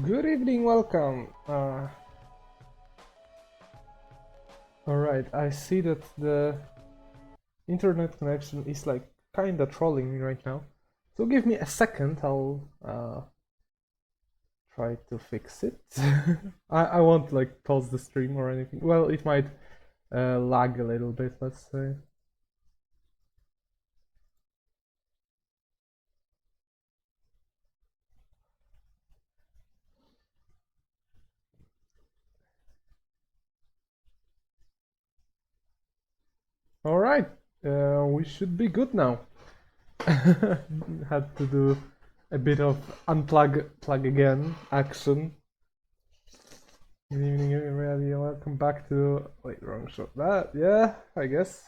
Good evening, welcome. Alright, I see that the internet connection is like kinda trolling me right now. So give me a second, I'll try to fix it. I won't like pause the stream or anything. Well, it might lag a little bit, let's say. Alright, we should be good now. Had to do a bit of unplug, plug again action. Good evening, everybody. Welcome back to. Wait, wrong shot. Yeah, I guess.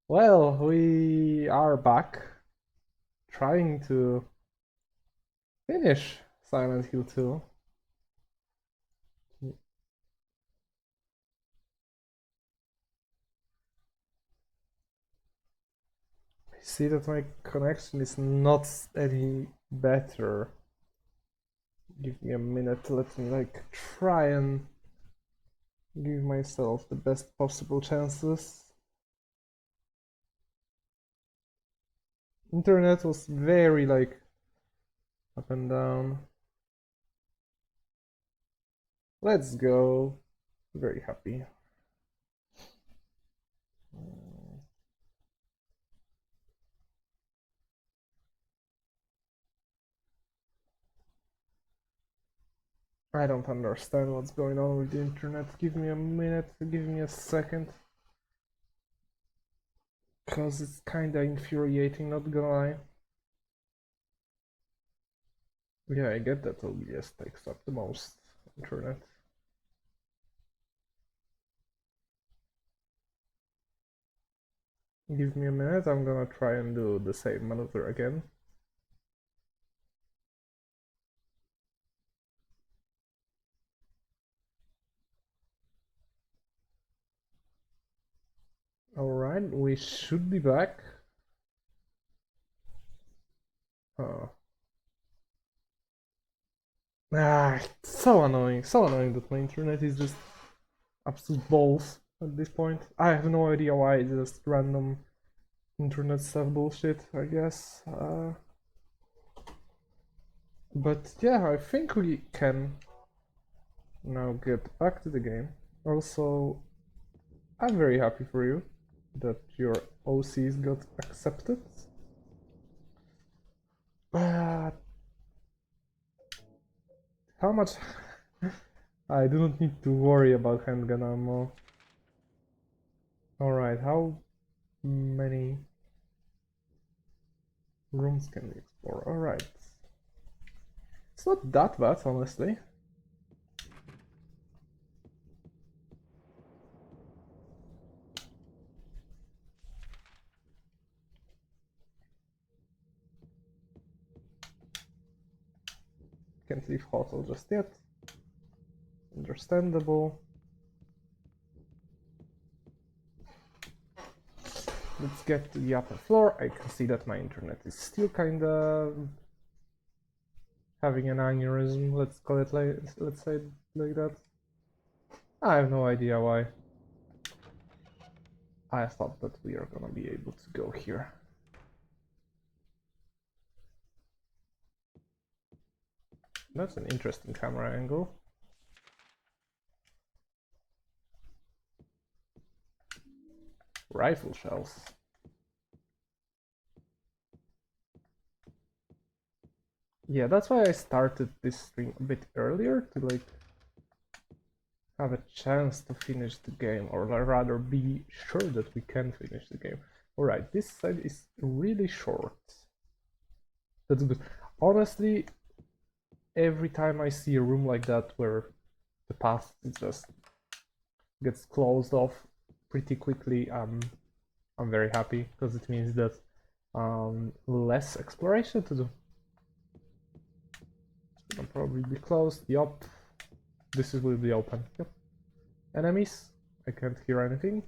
Well, we are back trying to finish Silent Hill 2. I see that my connection is not any better. Give me a minute, let me like try and give myself the best possible chances. Internet was very like up and down. Let's go. Very happy. I don't understand what's going on with the internet. Give me a minute, give me a second. Because it's kinda infuriating, not gonna lie. Yeah, I get that OBS takes up the most internet. Give me a minute, I'm gonna try and do the same maneuver again. Alright, we should be back. So annoying that my internet is just absolute balls at this point. I have no idea why, it's just random internet stuff bullshit, I guess. But yeah, I think we can now get back to the game. Also, I'm very happy for you that your OCs got accepted. But how much? I do not need to worry about handgun ammo. Alright, how many rooms can we explore? Alright. It's not that bad, honestly. Can't leave hotel just yet. Understandable. Let's get to the upper floor. I can see that my internet is still kinda having an aneurysm. Let's call it like, let's say it like that. I have no idea why. I thought that we are gonna be able to go here. That's an interesting camera angle. Rifle shells. Yeah, that's why I started this stream a bit earlier, to like have a chance to finish the game, or rather be sure that we can finish the game. Alright, this side is really short. That's good. Honestly, every time I see a room like that where the path just gets closed off pretty quickly, I'm very happy, because it means that less exploration to do. It's gonna probably be closed. Yup. This will be open. Yep. Enemies? I can't hear anything.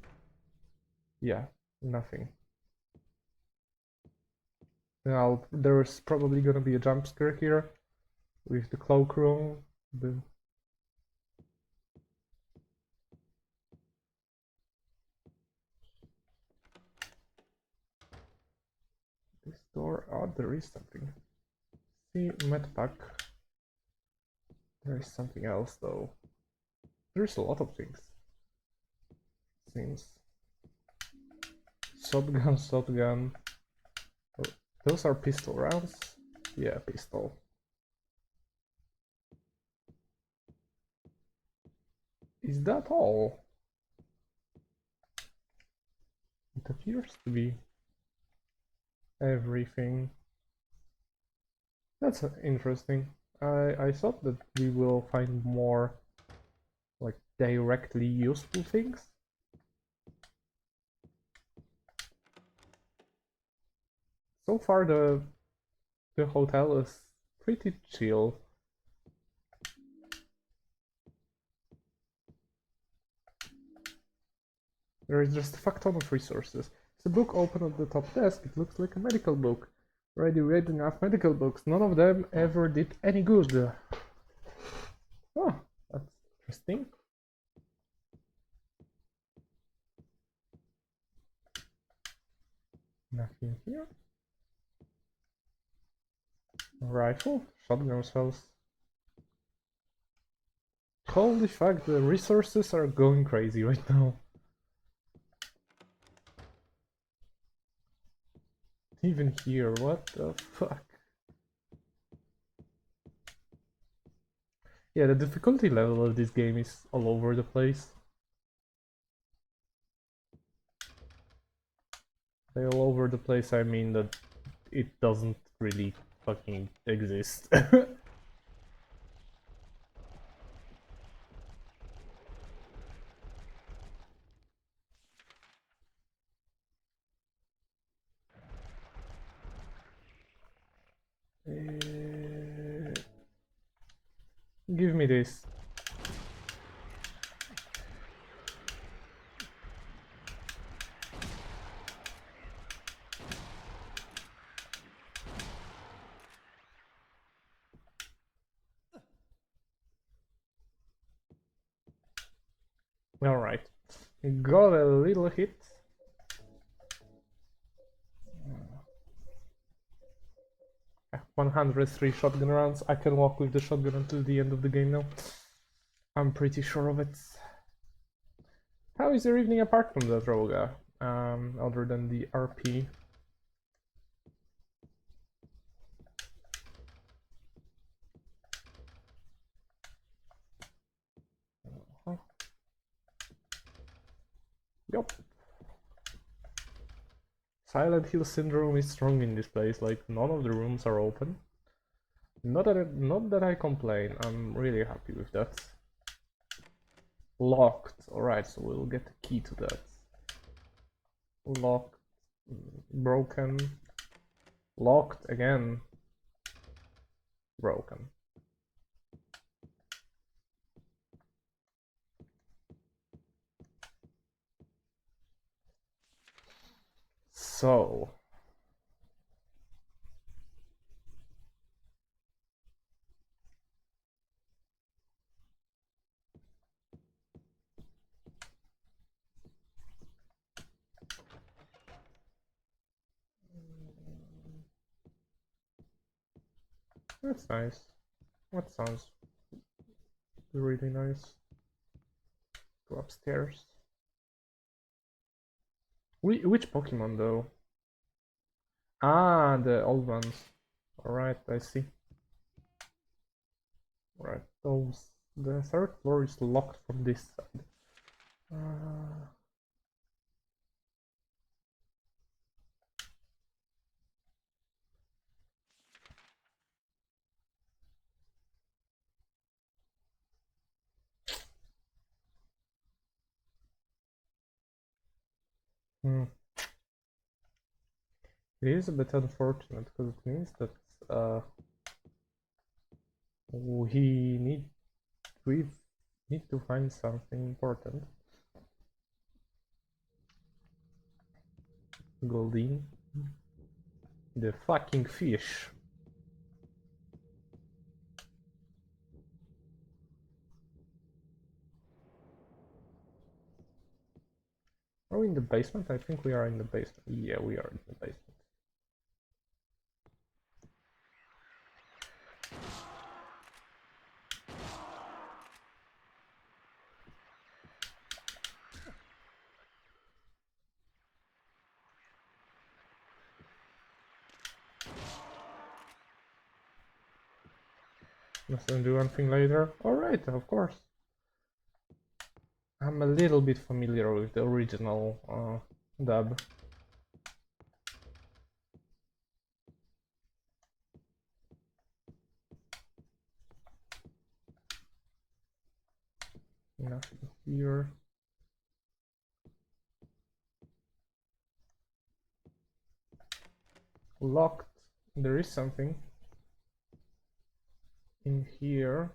Yeah, nothing. Now, there's probably gonna be a jump scare here. with the cloakroom. This door. Oh, there is something. See, medpack. There is something else though. There's a lot of things. Seems. Shotgun, shotgun. Oh, those are pistol rounds? Yeah, pistol. Is that all? It appears to be everything. That's interesting. I thought that we will find more like directly useful things. So far the hotel is pretty chill. There is just a fuck ton of resources. There's a book open at the top desk. It looks like a medical book. Already read enough medical books. None of them ever did any good. Oh, that's interesting. Nothing here. Rifle, shotgun shells. Holy fuck, the resources are going crazy right now. Even here, what the fuck? Yeah, the difficulty level of this game is all over the place. By all over the place, I mean that it doesn't really fucking exist. Give me this. Alright. Got a little hit. Ah, 103 shotgun rounds. I can walk with the shotgun until the end of the game now. I'm pretty sure of it. How is your evening apart from that, Roga? Other than the RP? Yup. Silent Hill Syndrome is strong in this place, like none of the rooms are open. Not that I complain, I'm really happy with that. Locked, alright, so we'll get a key to that. Locked, broken, locked again, broken. So, that's nice. That sounds really nice. Go upstairs. Which Pokemon though? Ah, the old ones. Alright, I see. Right, those. The third floor is locked from this side. Hmm. It is a bit unfortunate because it means that we need to find something important. Goldeen. The fucking fish. Are we in the basement? I think we are in the basement. Yeah, we are in the basement. Must I do anything later? Alright, of course. I'm a little bit familiar with the original dub. Nothing here. Locked. There is something in here.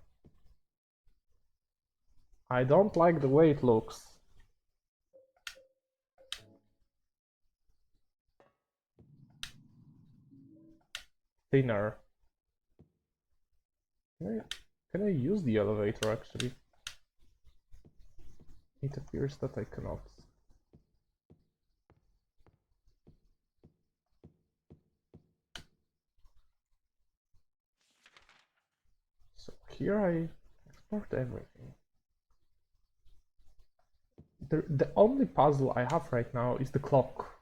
I don't like the way it looks. Thinner. Can I use the elevator actually? It appears that I cannot. So here I export everything. The only puzzle I have right now is the clock.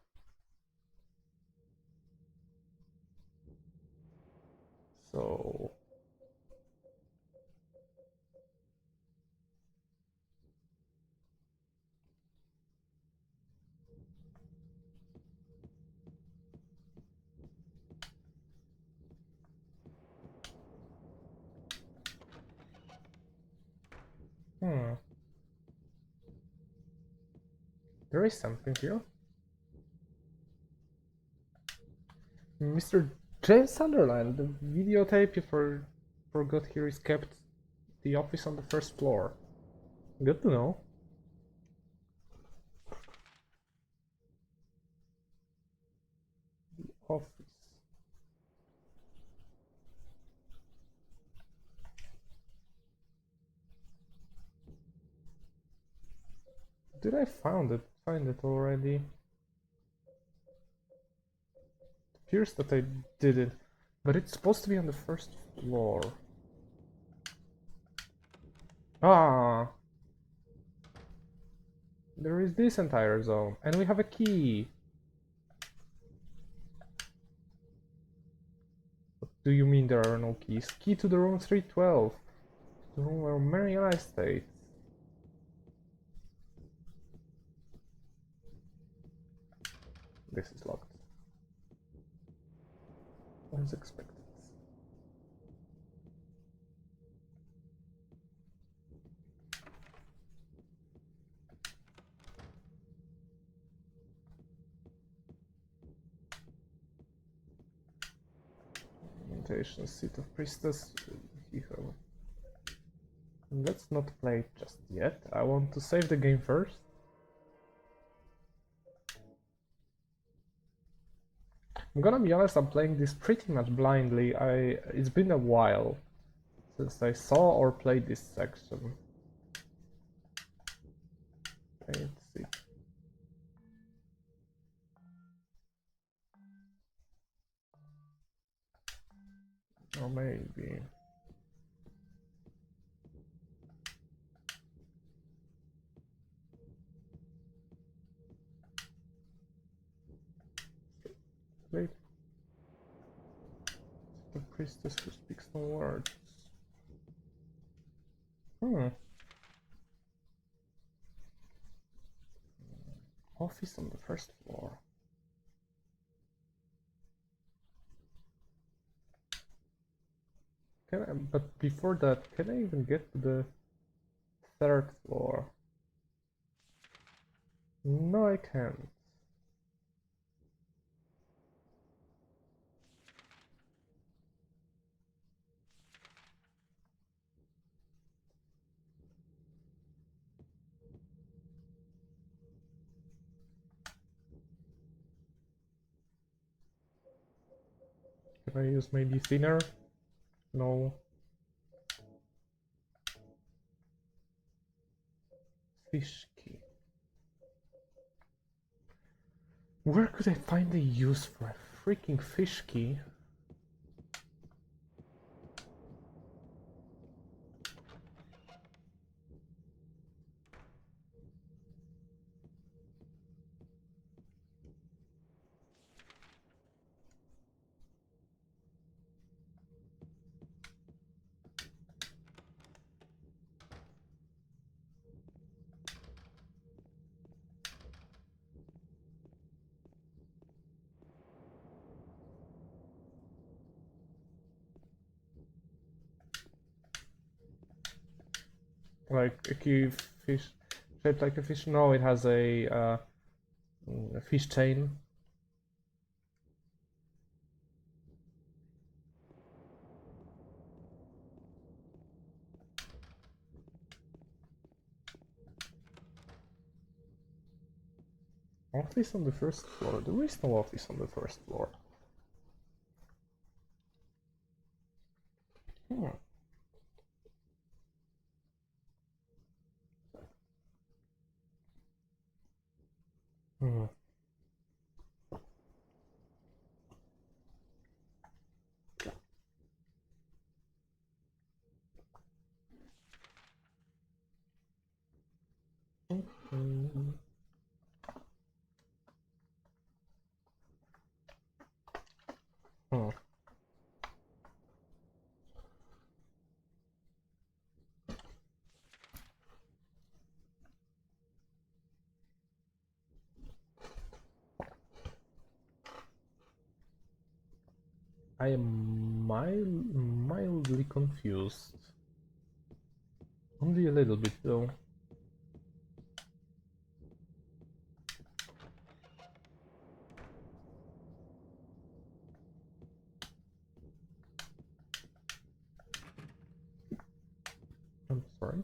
So there is something here. Mr. James Sunderland, the videotape you forgot here is kept the office on the first floor. Good to know. The office. Did I find it already? It appears that I didn't, but it's supposed to be on the first floor. Ah! There is this entire zone, and we have a key. What do you mean there are no keys? Key to the room 312. The room where Mariana stayed. This is locked. As expected. Invitation, seat of priestess. Let's not play it just yet. I want to save the game first. I'm gonna be honest, I'm playing this pretty much blindly. It's been a while since I saw or played this section. Let's see. Or maybe. Wait. The priestess who speaks no words. Office on the first floor. But before that, can I even get to the third floor? No, I can't. Can I use maybe thinner? No. Fish key. Where could I find a use for a freaking fish key? Like a key fish shaped like a fish? No, it has a fish chain. Office on the first floor. There is no office on the first floor. Hmm. Hmm. Hmm. Hmm. I am mildly confused. Only a little bit though. I'm sorry.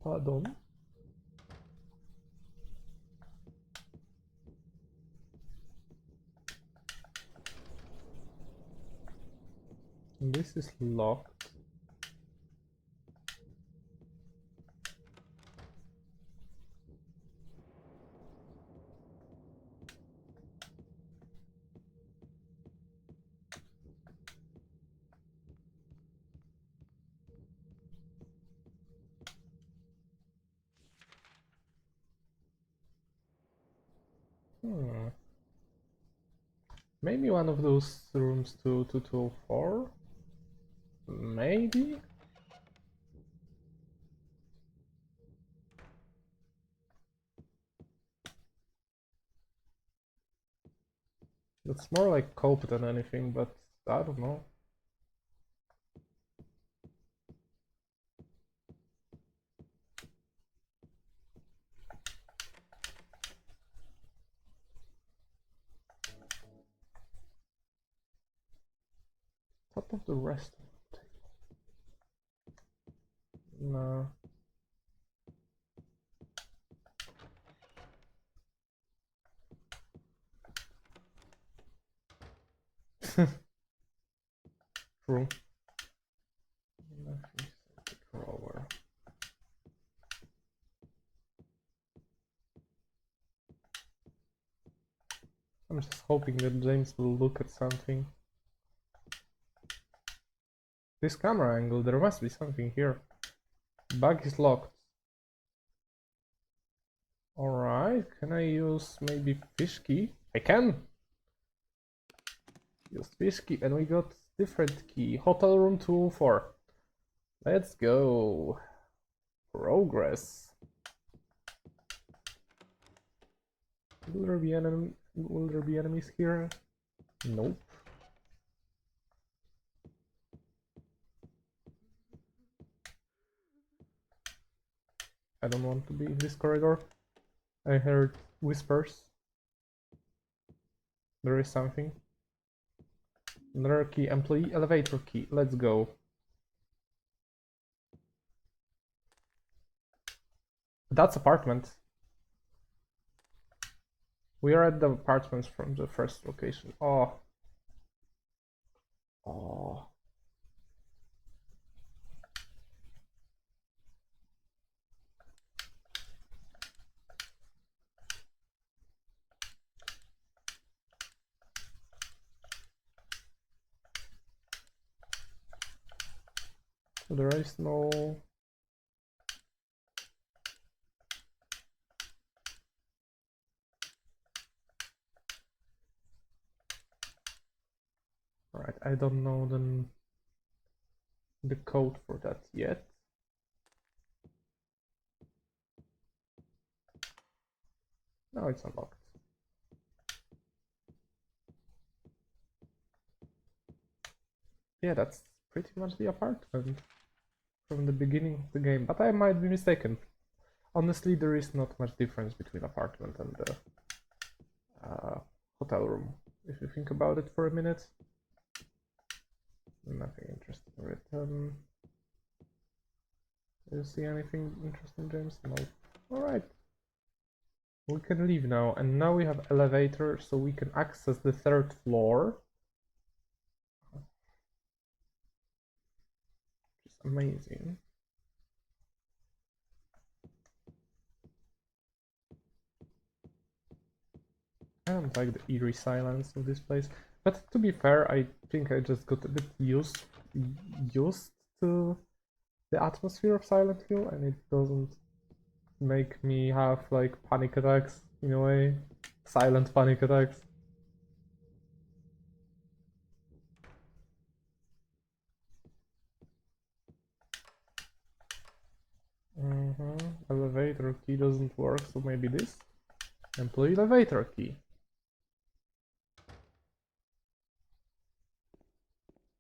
Pardon. This is locked. Hmm. Maybe one of those rooms 2224? Maybe? It's more like cope than anything, but I don't know. Top of the rest. No. True. Drawer. I'm just hoping that James will look at something. This camera angle, there must be something here. Bug is locked. Alright, can I use maybe fish key? I can! Use fish key, and we got different key. Hotel room 204. Let's go. Progress. Will there be enemies here? Nope. I don't want to be in this corridor. I heard whispers. There is something. Another key, employee elevator key. Let's go. That's apartment. We are at the apartments from the first location. Oh. Oh. So there is no... Alright, I don't know the code for that yet. No, it's unlocked. Yeah, that's pretty much the apartment from the beginning of the game, but I might be mistaken. Honestly, there is not much difference between apartment and the hotel room. If you think about it for a minute. Nothing interesting written. Do you see anything interesting, James? No. Alright. We can leave now, and now we have elevator, so we can access the third floor. Which is amazing. I don't like the eerie silence of this place, but to be fair, I think I just got a bit used to the atmosphere of Silent Hill, and it doesn't make me have like panic attacks in a way, silent panic attacks. Elevator key doesn't work, so maybe this. Employee elevator key.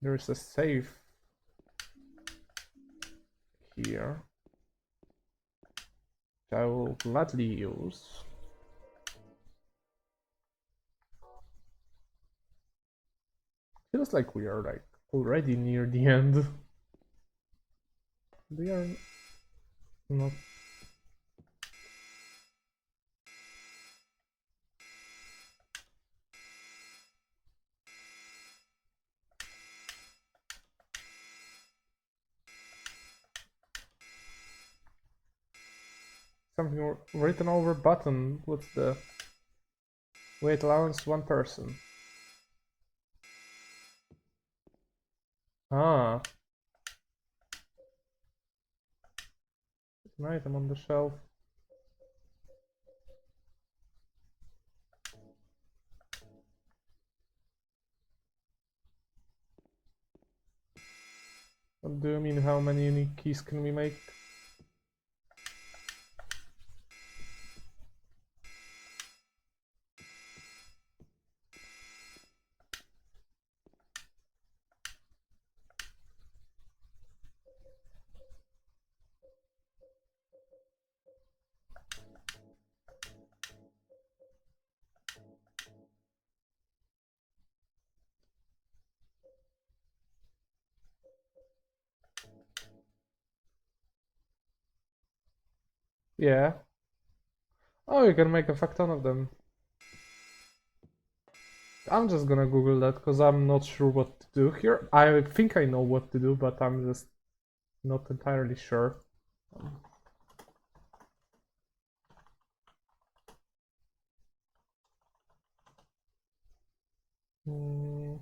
There's a safe here, which I will gladly use. Feels like we are like already near the end. They are not. Something written over button. What's the weight allowance? 1 person. Ah. It's an item on the shelf. What do you mean, how many unique keys can we make? Yeah. Oh, you can make a fuck ton of them. I'm just gonna Google that because I'm not sure what to do here. I think I know what to do, but I'm just not entirely sure. Mm.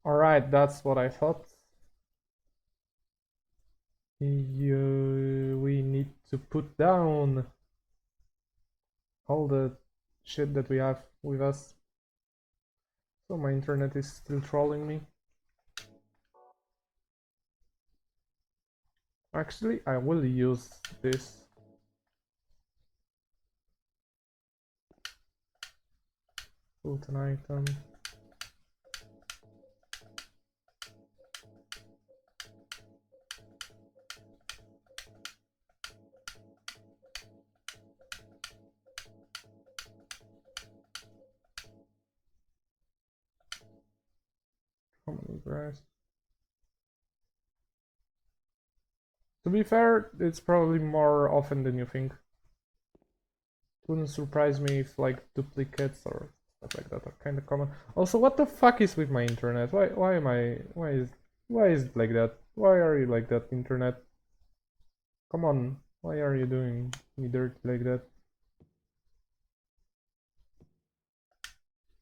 Alright, that's what I thought. We need to put down all the shit that we have with us. So my internet is still trolling me. Actually, I will use this. Put an item. Common grass. To be fair, it's probably more often than you think. It wouldn't surprise me if like duplicates or stuff like that are kind of common. Also, what the fuck is with my internet? Why is it like that? Why are you like that, internet? Come on, why are you doing me dirty like that?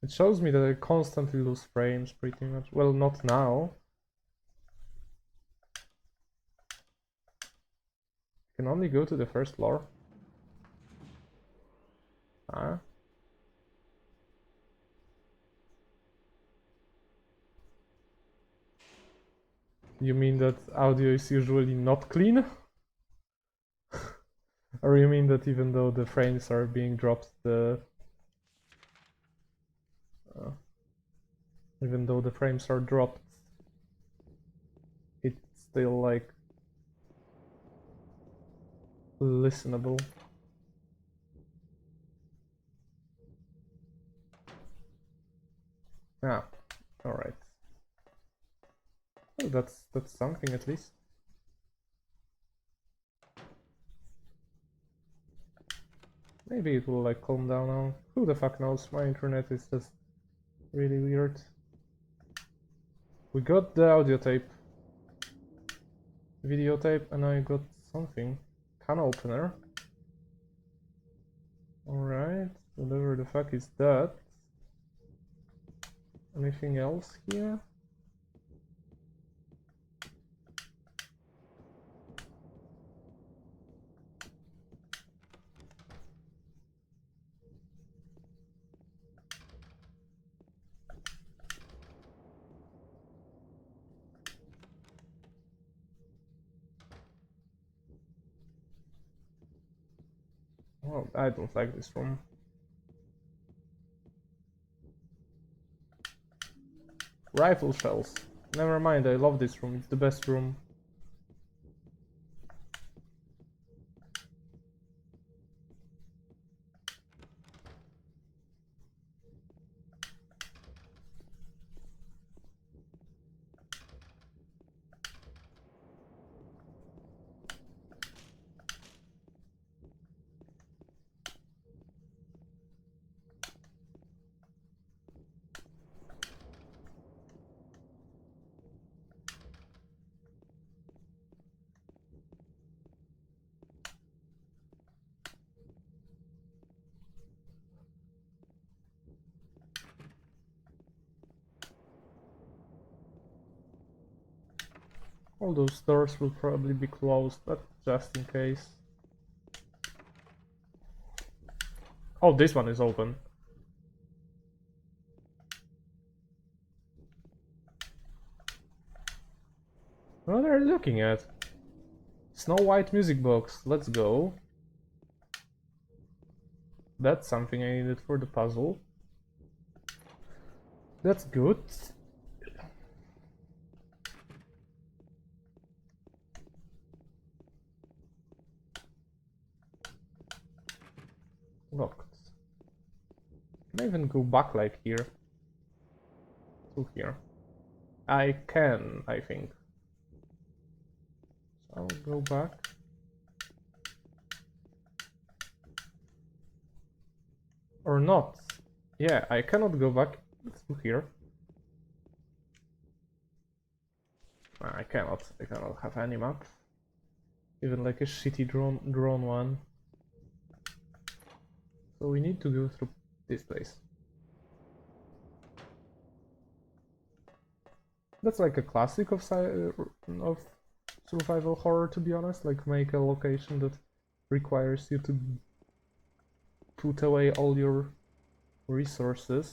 It shows me that I constantly lose frames pretty much. Well, not now. I can only go to the first floor. Ah. You mean that audio is usually not clean? Or you mean that even though the frames are being dropped, even though the frames are dropped, it's still like listenable? Ah, all right. Oh, that's something at least. Maybe it will like calm down now. Who the fuck knows? My internet is just really weird. We got the audio tape, videotape, and I got something. Can opener. Alright, whatever the fuck is that. Anything else here? Oh, I don't like this room. Rifle shells. Never mind, I love this room. It's the best room. All those doors will probably be closed, but just in case. Oh, this one is open. What are you looking at? Snow White music box. Let's go. That's something I needed for the puzzle. That's good. Locked. Can I even go back like here? To here. I can, I think. So I'll go back. Or not. Yeah, I cannot go back to here. I cannot have any map. Even like a shitty drawn one. So we need to go through this place. That's like a classic of survival horror, to be honest. Like make a location that requires you to put away all your resources.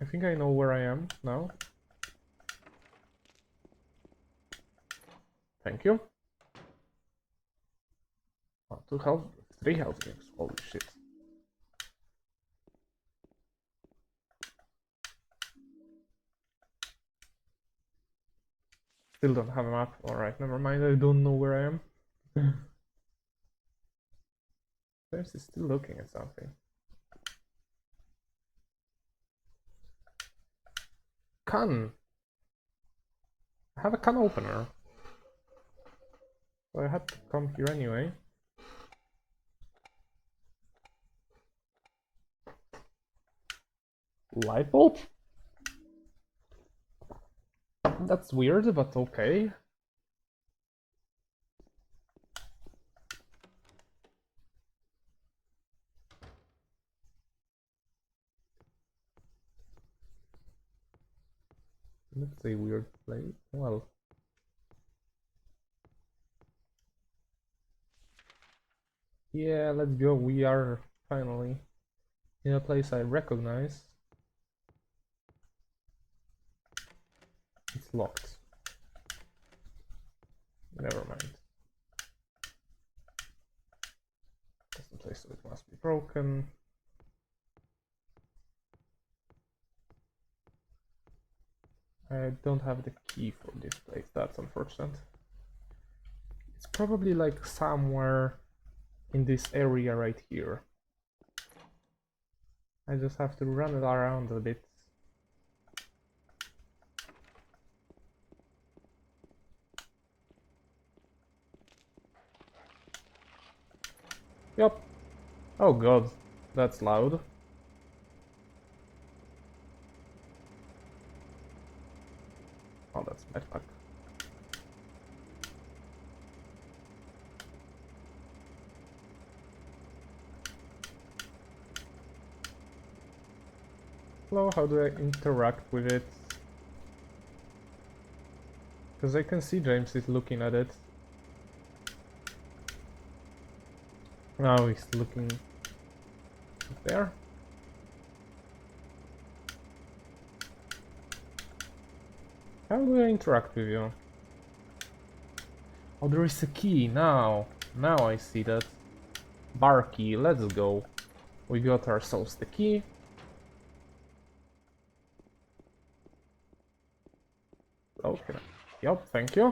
I think I know where I am now. Thank you. Oh, 2 health, 3 health games. Holy shit. Still don't have a map. Alright, never mind. I don't know where I am. Percy is still looking at something. Can. I have a can opener. So I had to come here anyway. Light bulb? That's weird, but okay. That's a weird place. Well. Yeah, let's go. We are finally in a place I recognize. It's locked. Never mind. That's the place, so it must be broken. I don't have the key for this place. That's unfortunate. It's probably like somewhere in this area right here. I just have to run it around a bit. Yup. Oh god, that's loud. Oh, that's medpack. Hello, how do I interact with it? Because I can see James is looking at it. Now he's looking up there. How do I interact with you? Oh, there is a key now. Now I see that. Bar key, let's go. We got ourselves the key. Okay. Yup, thank you.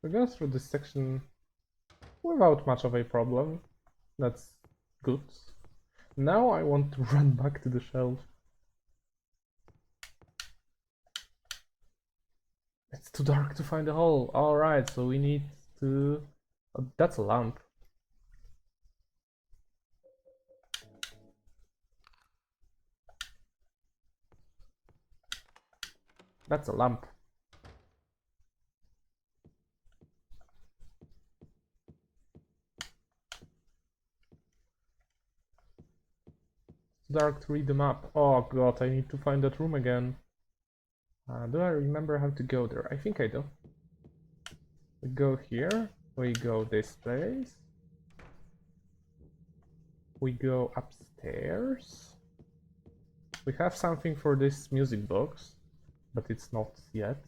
We go through this section without much of a problem. That's good. Now I want to run back to the shelf. It's too dark to find a hole. Alright, so we need to... Oh, that's a lamp. That's a lamp. It's dark to read the map. Oh god, I need to find that room again. Do I remember how to go there? I think I do. We go here. We go this place. We go upstairs. We have something for this music box, but it's not yet.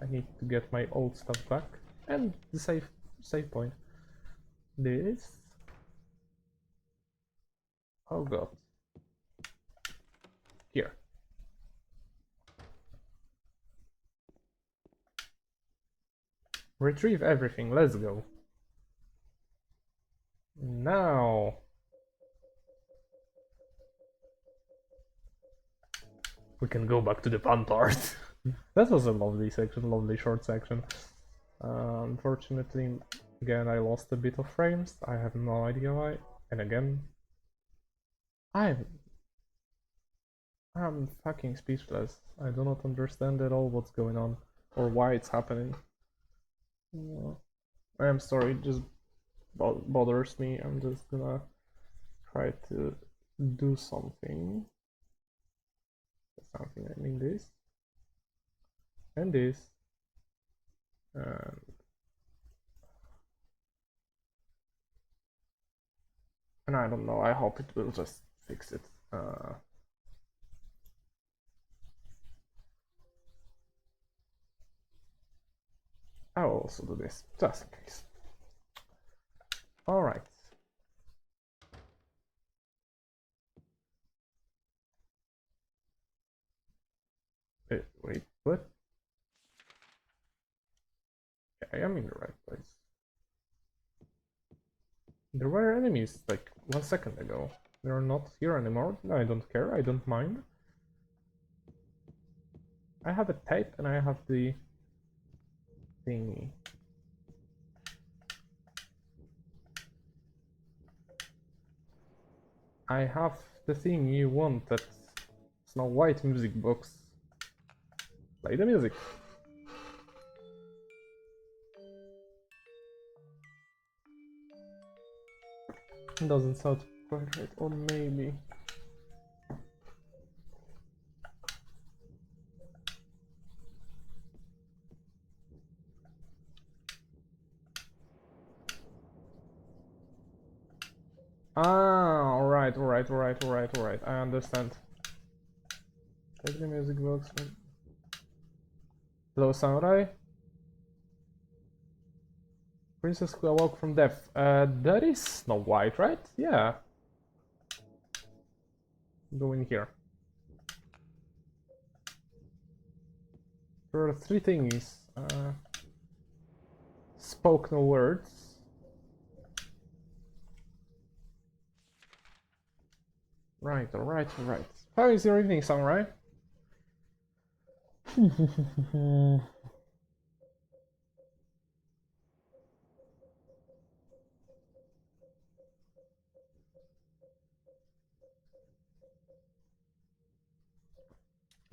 I need to get my old stuff back. And the save point. This. Oh god. Here. Retrieve everything, let's go. Now. We can go back to the fun part. That was a lovely section, lovely short section. Unfortunately, again, I lost a bit of frames. I have no idea why. And again, I'm fucking speechless. I do not understand at all what's going on or why it's happening. I'm sorry, it just bothers me. I'm just gonna try to do something. I mean this and this and I don't know. I hope it will just fix it. I will also do this just in case. All right. Wait, what? Yeah, I am in the right place. There were enemies like 1 second ago. They're not here anymore. No, I don't care. I don't mind. I have a tape and I have the thingy. I have the thing you want, that Snow White music box. Play the music. Doesn't sound quite right, or maybe. Ah, alright, I understand. Take the music box. Hello, Samurai. Princess who awoke from death. That is Snow White, right? Yeah. Go in here. There are three things. Spoke no words. Right. How is your evening, Samurai?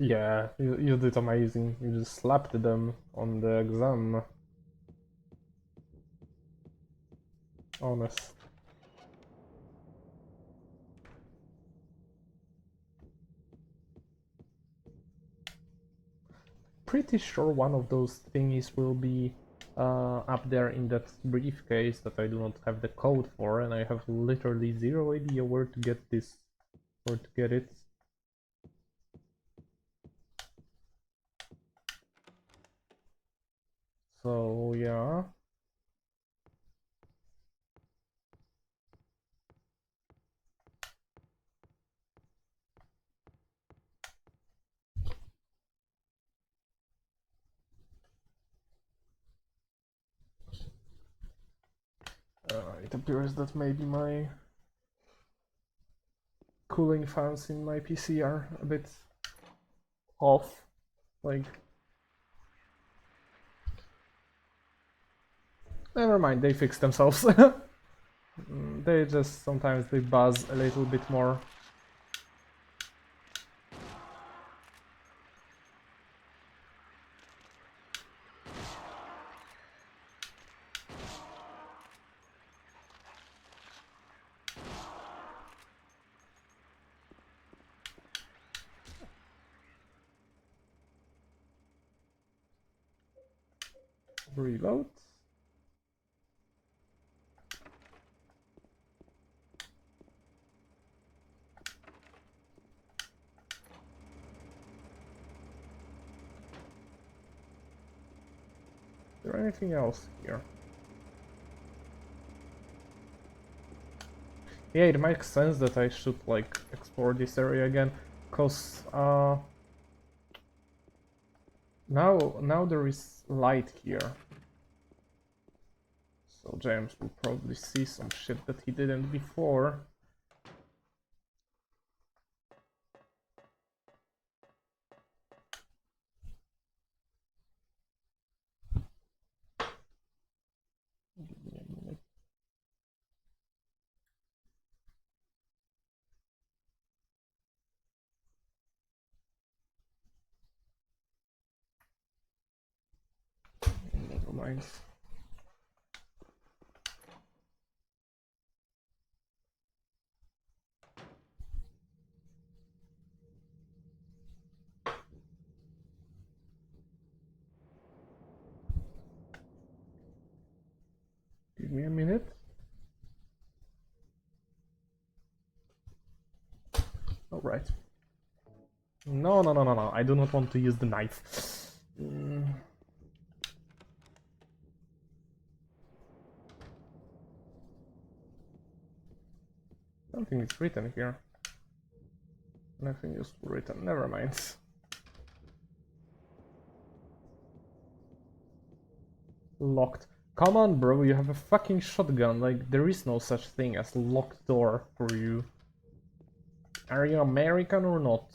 Yeah, you did amazing. You just slapped them on the exam. Honest. Pretty sure one of those thingies will be up there in that briefcase that I do not have the code for, and I have literally zero idea where to get this, where to get it. So yeah. It appears that maybe my cooling fans in my PC are a bit off. Like, never mind, they fix themselves. They just sometimes they buzz a little bit more. Reload. Is there anything else here? Yeah, it makes sense that I should like explore this area again, cause now there is light here. So James will probably see some shit that he didn't before. Give me a minute. Never mind. Give me a minute. Alright. No, I do not want to use the knife. Something is written here. Nothing useful written, never mind. Locked. Come on, bro, you have a fucking shotgun. Like, there is no such thing as locked door for you. Are you American or not?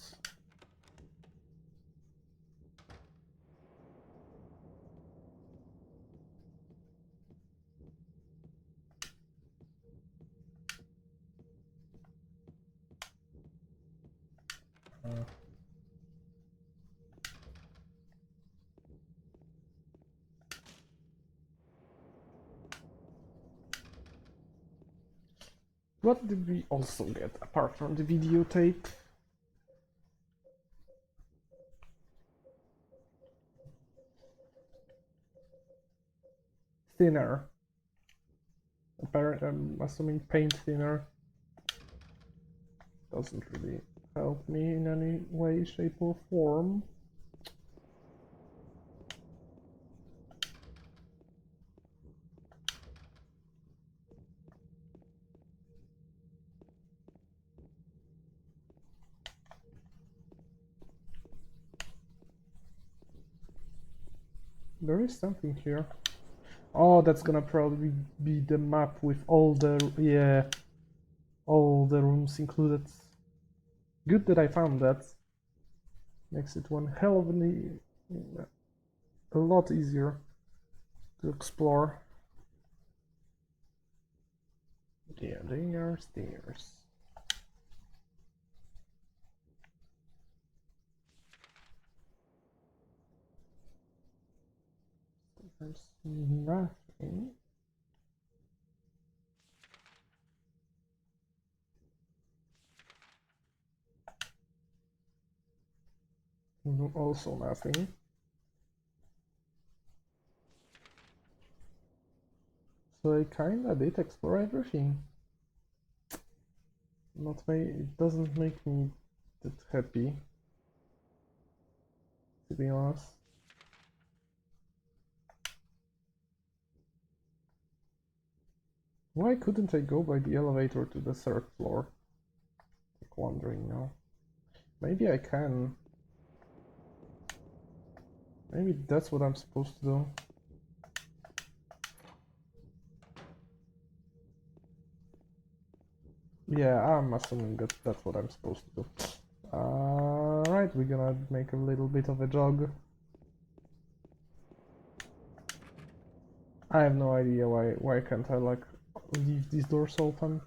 What did we also get apart from the videotape? Thinner. Apparently, I'm assuming paint thinner. Doesn't really help me in any way, shape or form. There is something here. Oh, that's gonna probably be the map with all the, yeah, all the rooms included. Good that I found that. Makes it one hell of a lot easier to explore. Yeah, there's. There's nothing. Also nothing. So I kinda did explore everything. It doesn't make me that happy, to be honest. Why couldn't I go by the elevator to the third floor? Like wondering now. Maybe I can. Maybe that's what I'm supposed to do. Yeah, I'm assuming that that's what I'm supposed to do. Right, we're gonna make a little bit of a jog. I have no idea why can't I like leave these doors open.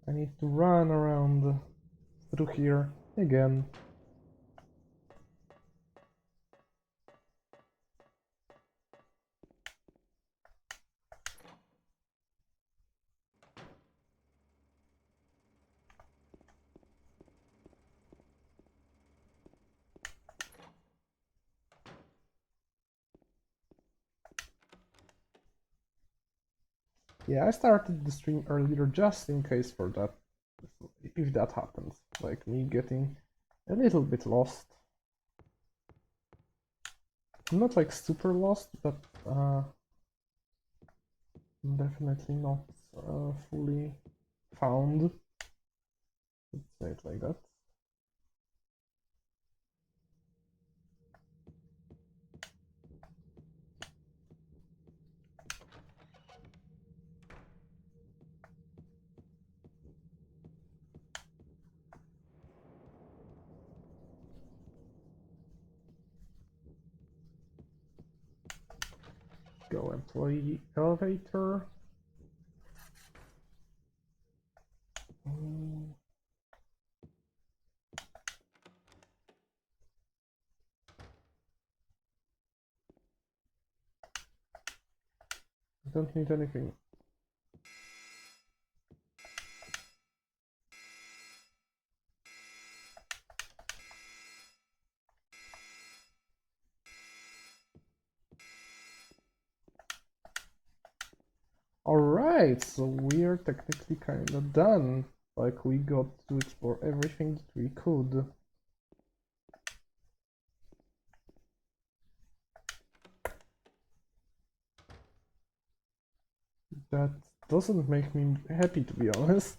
I need to run around through here again. Yeah, I started the stream earlier just in case for that, if that happens, like me getting a little bit lost. I'm not like super lost, but definitely not fully found. Let's say it like that. Go employee elevator. I don't need anything. Alright, so we are technically kinda done. Like, we got to explore everything that we could. That doesn't make me happy, to be honest.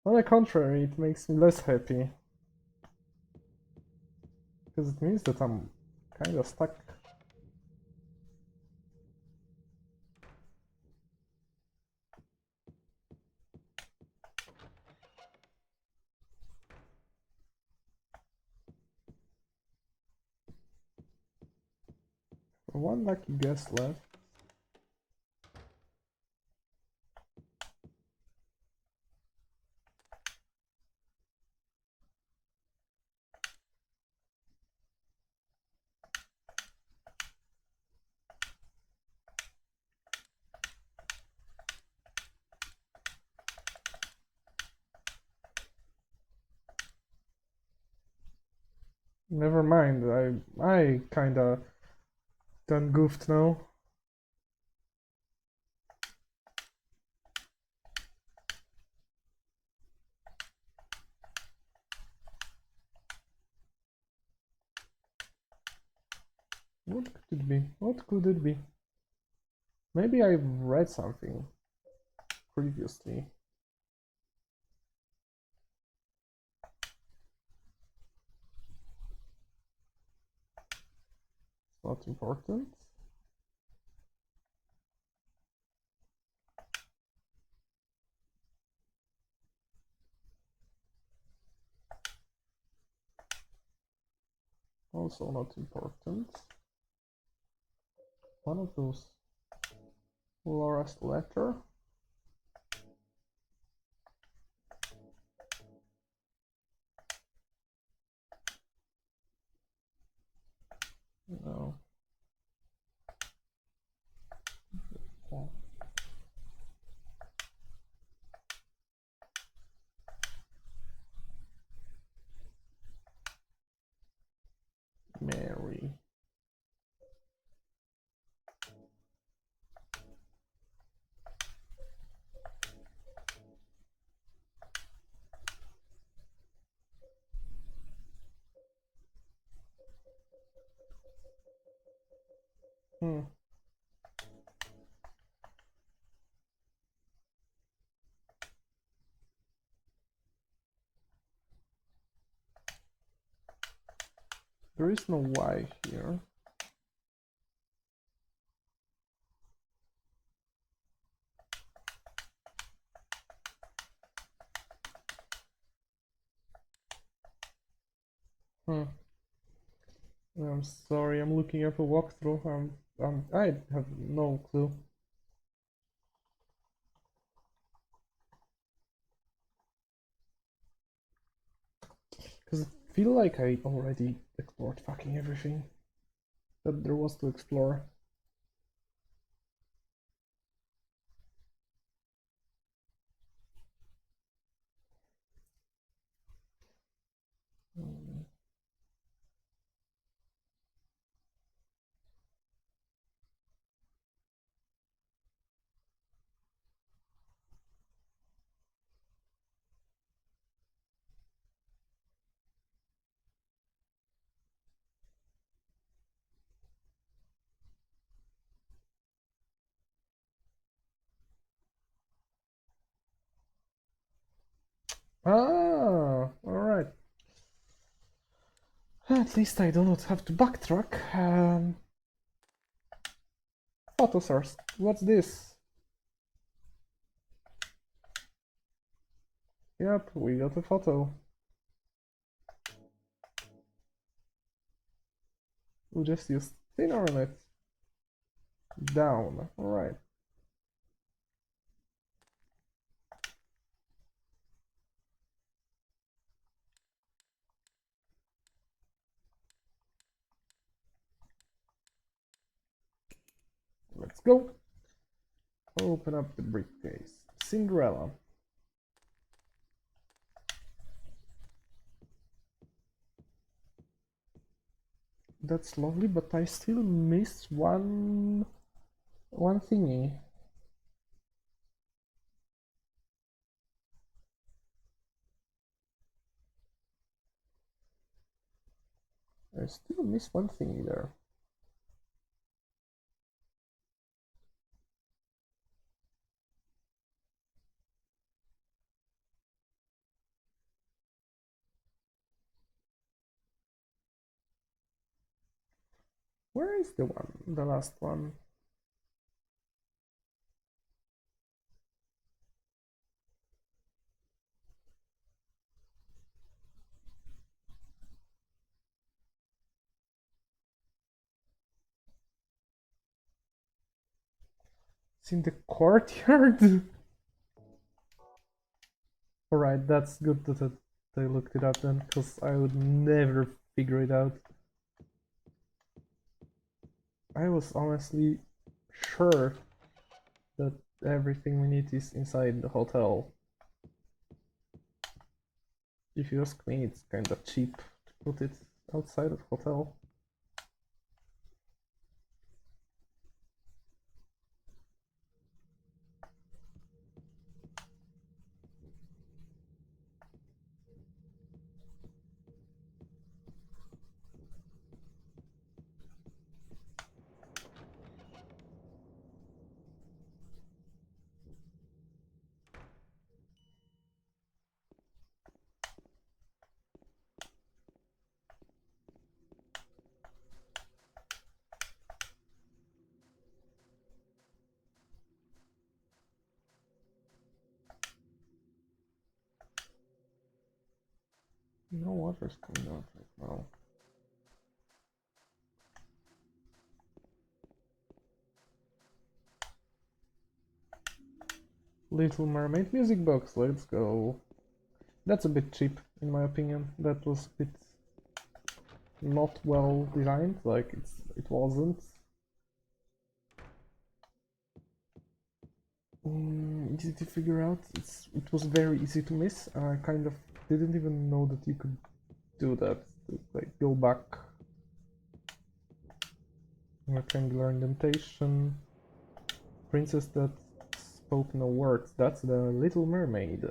On the contrary, it makes me less happy. Because it means that I'm kinda stuck. One lucky guess left. Never mind, I kinda done goofed now. What could it be? What could it be? Maybe I've read something previously. It's not important. Also not important. One of those. Laura's letter. No. Mary. Hmm. There is no Y here. Hmm. I'm sorry, I'm looking at a walkthrough. I have no clue. Because I feel like I already explored fucking everything that there was to explore. Hmm. Ah, alright. At least I do not have to backtrack. Photo source. What's this? Yep, we got a photo. We just used thinner on it. Down. Alright. Let's go. Open up the briefcase. Cinderella. That's lovely, but I still miss one thingy. I still miss one thingy there. Where is the one? The last one? It's in the courtyard? Alright, that's good that I looked it up then, because I would never figure it out. I was honestly sure that everything we need is inside the hotel. If you ask me, it's kinda cheap to put it outside of hotel. No water's coming out right now. Little Mermaid music box, let's go. That's a bit cheap, in my opinion. That was a bit not well designed, like it wasn't. Easy to figure out. It was very easy to miss, and I kind of didn't even know that you could do that. Like go back. Rectangular indentation. Princess that spoke no words. That's the Little Mermaid.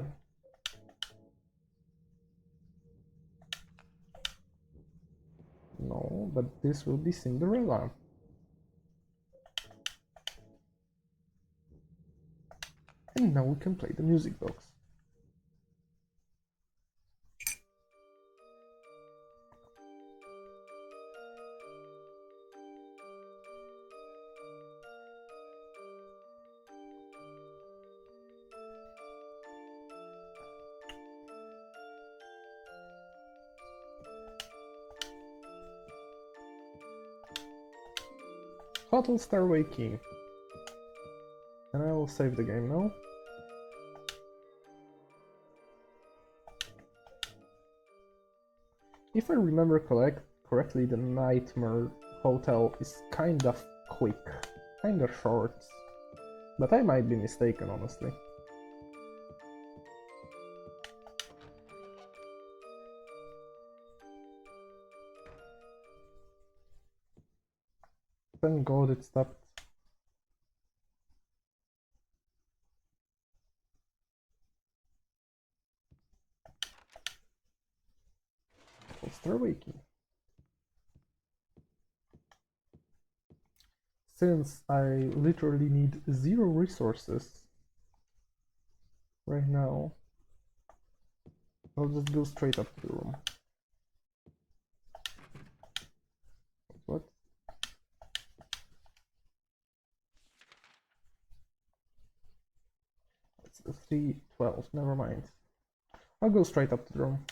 No, but this will be Cinderella. And now we can play the music box. Hotel Starway Key. And I will save the game now. If I remember correctly, the Nightmare Hotel is kind of quick, kind of short. But I might be mistaken, honestly. Thank God it stopped. Starway Key. Since I literally need 0 resources right now, I'll just go straight up to the room. What? It's the 312, never mind. I'll go straight up to the room.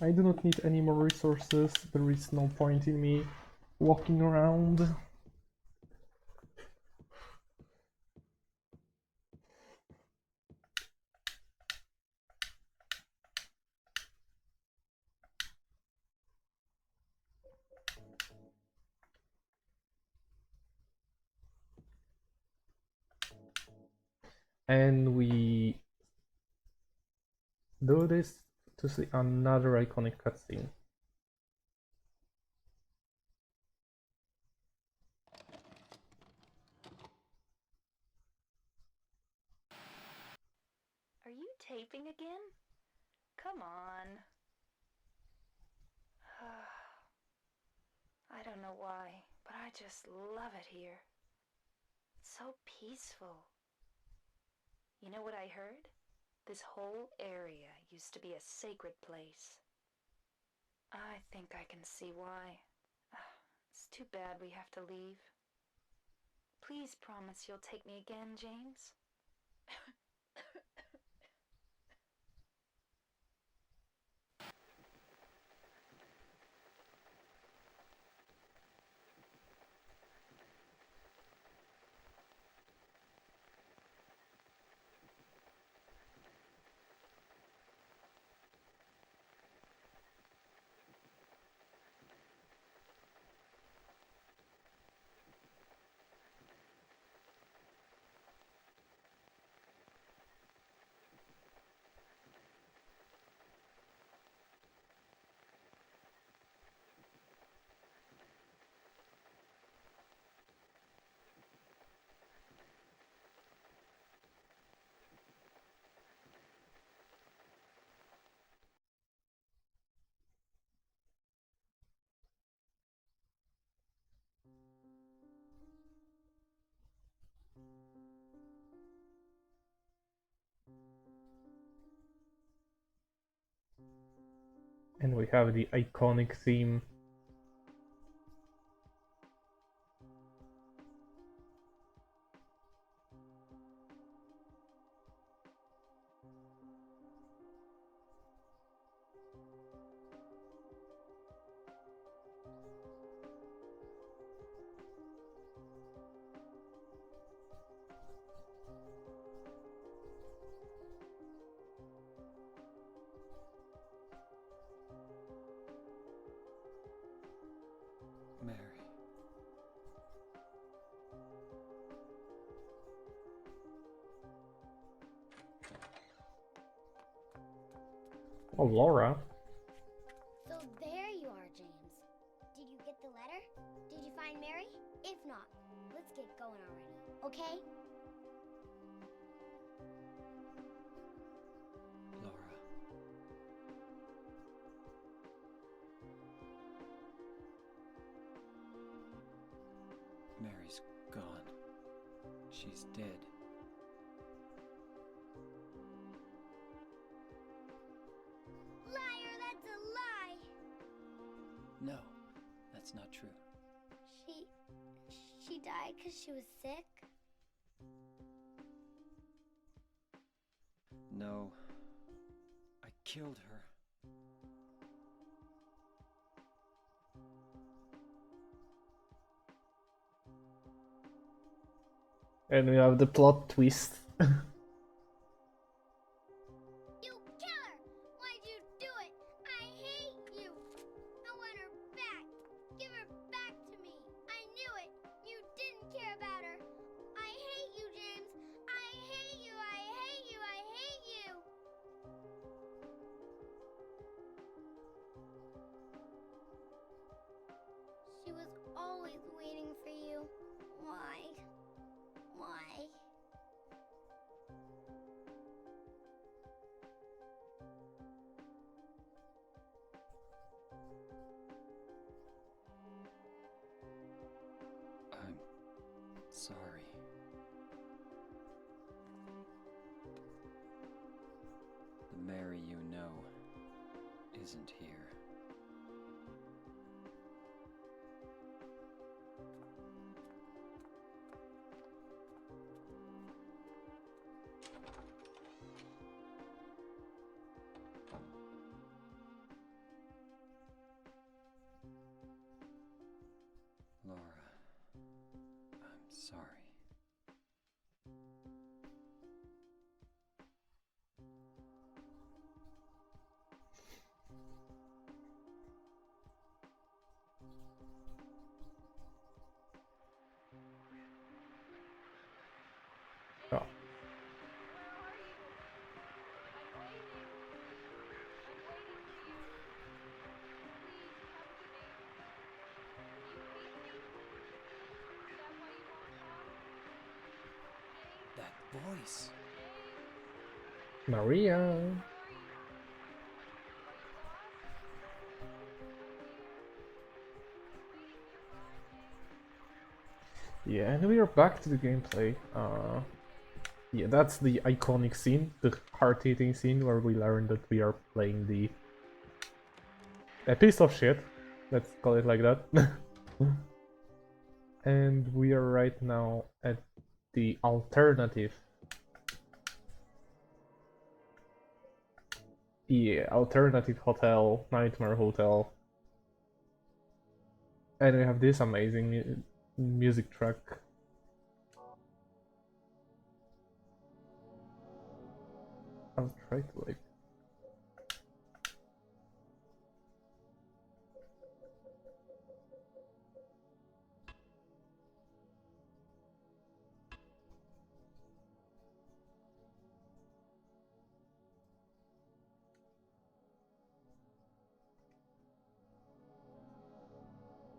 I do not need any more resources, there is no point in me walking around. And we do this to see another iconic cutscene. Are you taping again? Come on. I don't know why, but I just love it here. It's so peaceful. You know what I heard? This whole area used to be a sacred place. I think I can see why. It's too bad we have to leave. Please promise you'll take me again, James. And we have the iconic theme. Mary. Oh, Laura. So there you are, James. Did you get the letter? Did you find Mary? If not, let's get going already, okay? Laura. Mary's gone. She's dead. Liar, that's a lie! No, that's not true. She died because she was sick? No, I killed her. And we have the plot twist. You killer! Why'd you do it? I hate you! I want her back! Give her back to me! I knew it! You didn't care about her! I hate you, James! I hate you! I hate you! I hate you! She was always waiting for you. Why? Why? I'm sorry. The Mary you know isn't here. Laura, I'm sorry. Oh. That voice! Maria. Yeah, and we are back to the gameplay. Yeah, that's the iconic scene, the heart-eating scene where we learn that we are playing a piece of shit. Let's call it like that. And we are right now at the alternative. Yeah, alternative hotel, nightmare hotel. And we have this amazing music track. I'll try to like.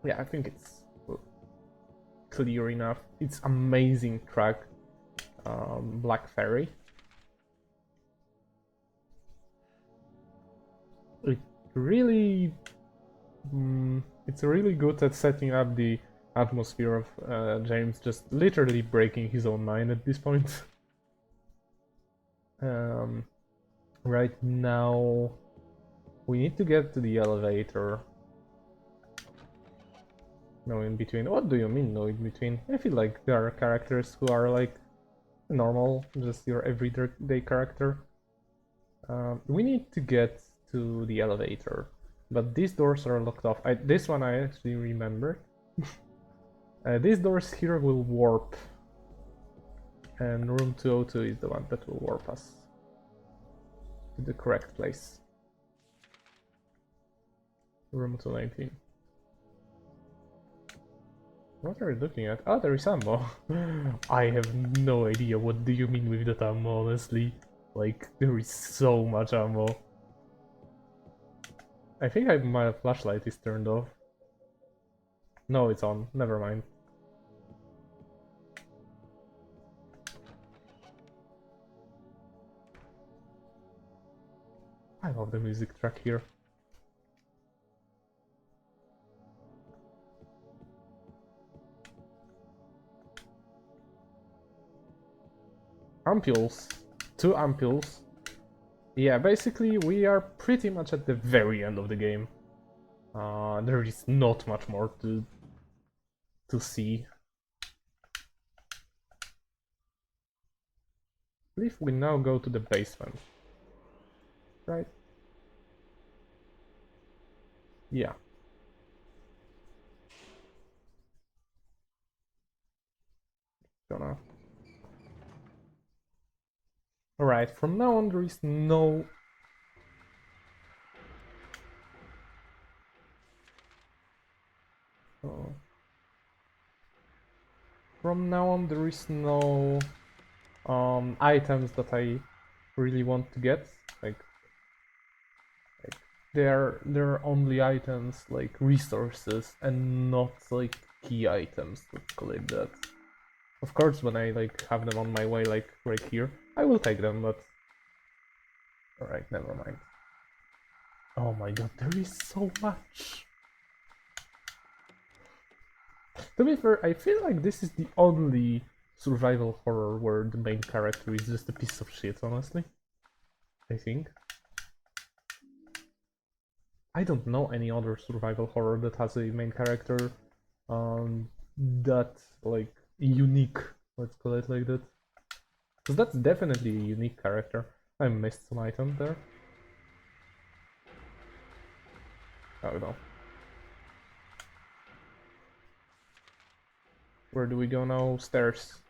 Yeah, I think it's clear enough. It's amazing track, Black Fairy. It really, it's really good at setting up the atmosphere of James just literally breaking his own mind at this point. Right now, We need to get to the elevator. No in between. What do you mean no in between? I feel like there are characters who are like normal, just your everyday character. We need to get to the elevator, but these doors are locked off. This one I actually remember. These doors here will warp, and room 202 is the one that will warp us to the correct place. Room 219. What are you looking at? Oh, there is ammo. I have no idea what do you mean with that ammo, honestly. Like, there is so much ammo. I think my flashlight is turned off. No, it's on. Never mind. I love the music track here. Ampules. 2 ampules. Yeah, basically we are pretty much at the very end of the game. There is not much more to see. I believe we now go to the basement. Right? Yeah. Gonna. Alright, from now on there is no... Oh. From now on there is no items that I really want to get. Like they're only items like resources and not like key items, let's call it that. Of course when I like have them on my way like right here, I will take them, but alright, never mind. Oh my god, there is so much. To be fair, I feel like this is the only survival horror where the main character is just a piece of shit, honestly. I think. I don't know any other survival horror that has a main character that like unique, let's call it like that. Because that's definitely a unique character. I missed some item there. Oh no. Where do we go now? Stairs.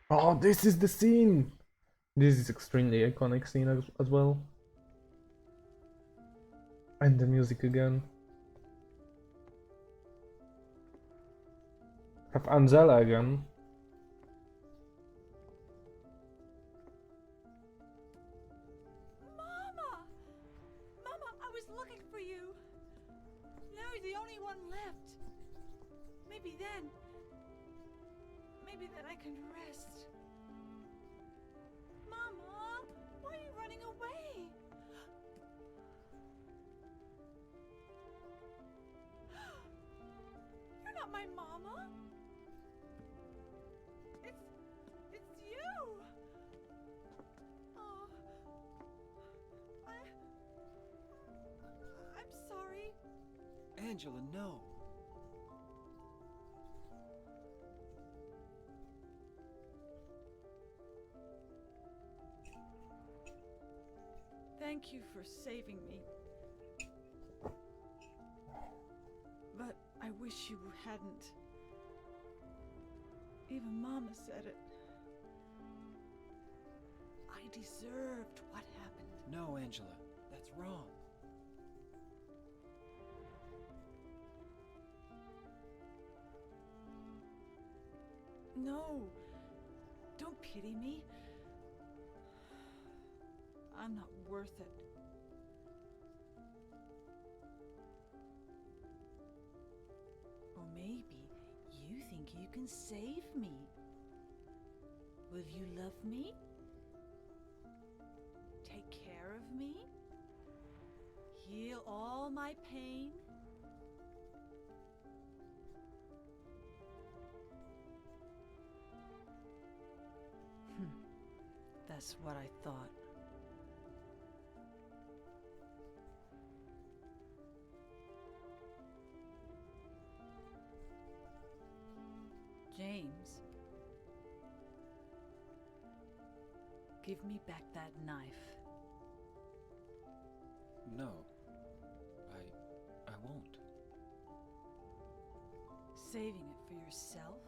Oh, this is the scene! This is extremely iconic scene as well. And the music again. Have Angela again. Mama! Mama, I was looking for you. Now you're the only one left. Maybe then I can rest. Mama, why are you running away? You're not my mama. It's you. Oh, I'm sorry. Angela, no. Thank you for saving me. But I wish you hadn't. Even Mama said it. I deserved what happened. No, Angela. That's wrong. No. Don't pity me. I'm not worth it. Or maybe you think you can save me. Will you love me? Take care of me? Heal all my pain? That's what I thought. James. Give me back that knife. No. I won't. Saving it for yourself?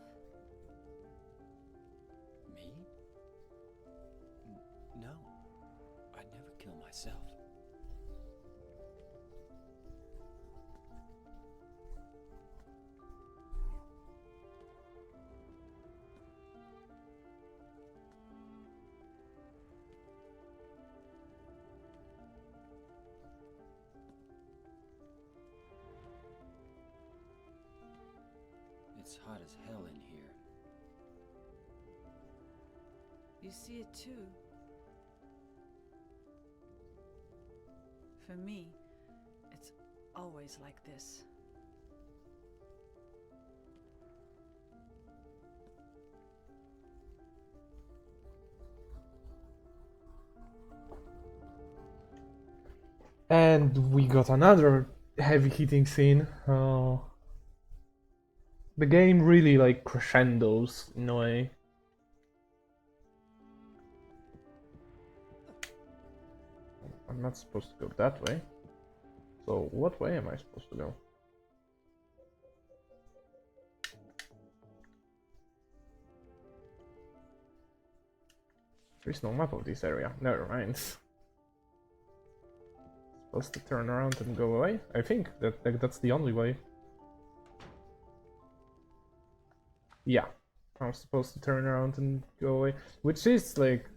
Me? No. I'd never kill myself. It's hot as hell in here. You see it too. For me, it's always like this. And we got another heavy hitting scene. The game really like crescendos in a way. I'm not supposed to go that way. So what way am I supposed to go? There's no map of this area. Never mind. Supposed to turn around and go away? I think that's the only way. Yeah, I'm supposed to turn around and go away, which is like,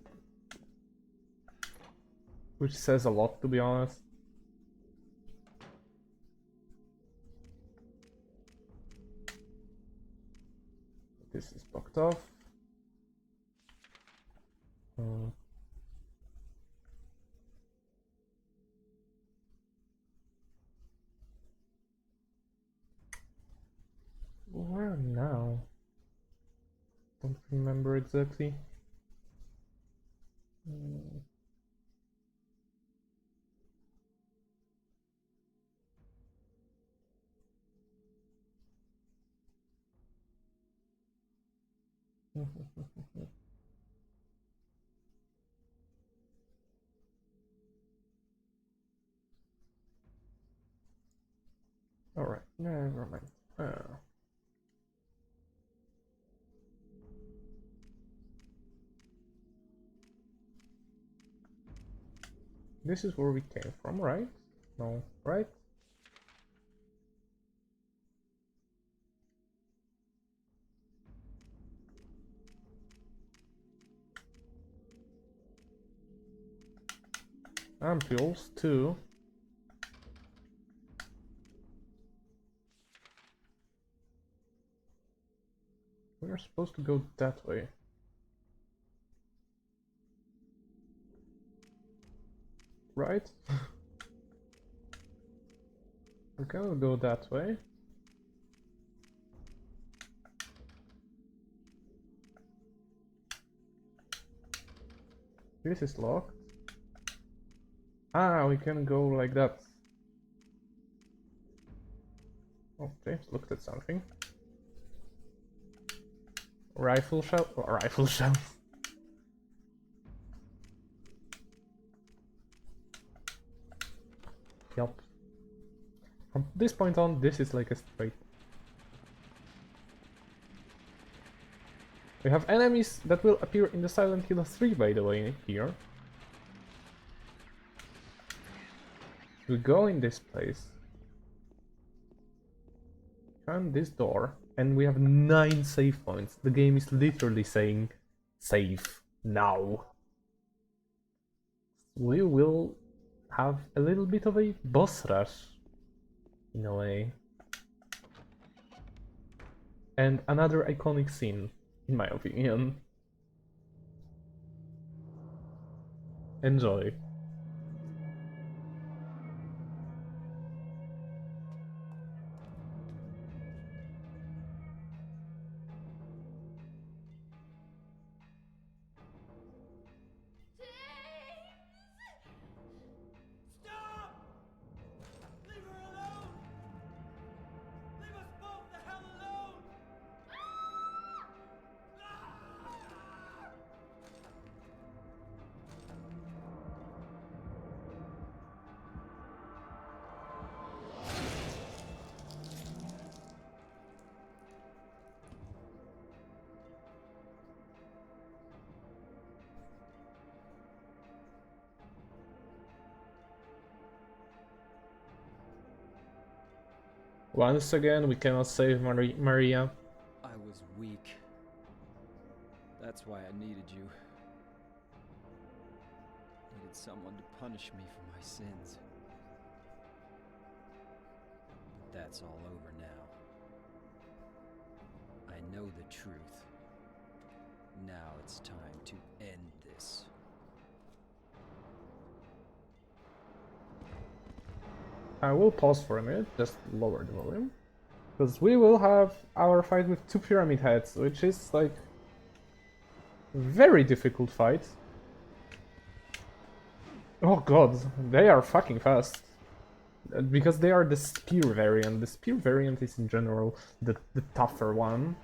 which says a lot, to be honest. This is blocked off. Where now? Don't remember exactly. Alright, never mind. This is where we came from, right? No, right? Ampules, too. We're supposed to go that way. Right? We're gonna go that way. This is locked. Ah, we can go like that. Oh, James looked at something. Rifle shell? Oh, rifle shell. Yup. From this point on, this is like a straight. We have enemies that will appear in the Silent Hill 3, by the way, here. We go in this place, find this door, and we have 9 save points. The game is literally saying, save now. We will have a little bit of a boss rush, in a way. And another iconic scene, in my opinion. Enjoy. Once again, we cannot save Maria. I was weak. That's why I needed you. Needed someone to punish me for my sins. But that's all over now. I know the truth. Now it's time to end this. I will pause for a minute, just lower the volume. Because we will have our fight with 2 Pyramid Heads, which is like very difficult fight. Oh god, they are fucking fast. Because they are the spear variant. The spear variant is in general the tougher one.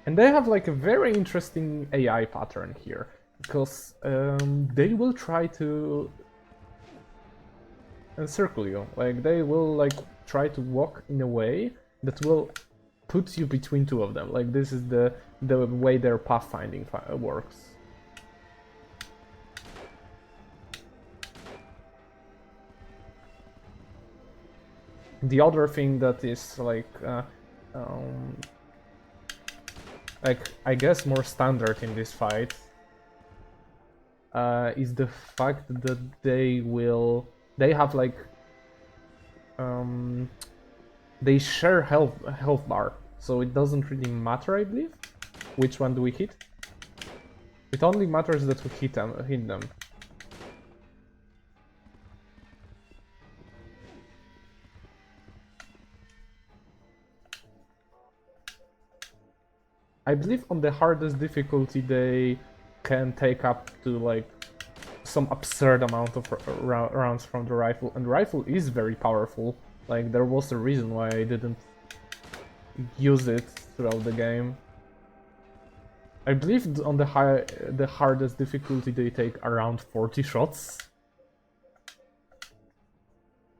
And they have like a very interesting AI pattern here. Because they will try to encircle you. Like they will like try to walk in a way that will put you between two of them. Like this is the way their pathfinding works. The other thing that is like I guess more standard in this fight is the fact that they have like they share health bar, so it doesn't really matter, I believe, which one do we hit. It only matters that we hit them. I believe on the hardest difficulty they can take up to like some absurd amount of rounds from the rifle, and the rifle is very powerful. Like there was a reason why I didn't use it throughout the game. I believe on the hardest difficulty they take around 40 shots.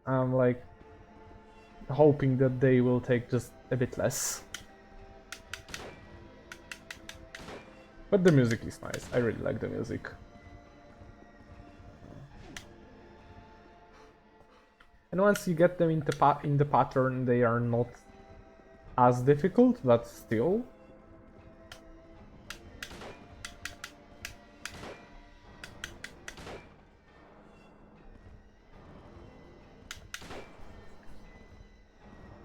I'm like hoping that they will take just a bit less. But the music is nice. I really like the music. And once you get them in the pattern, they are not as difficult, but still.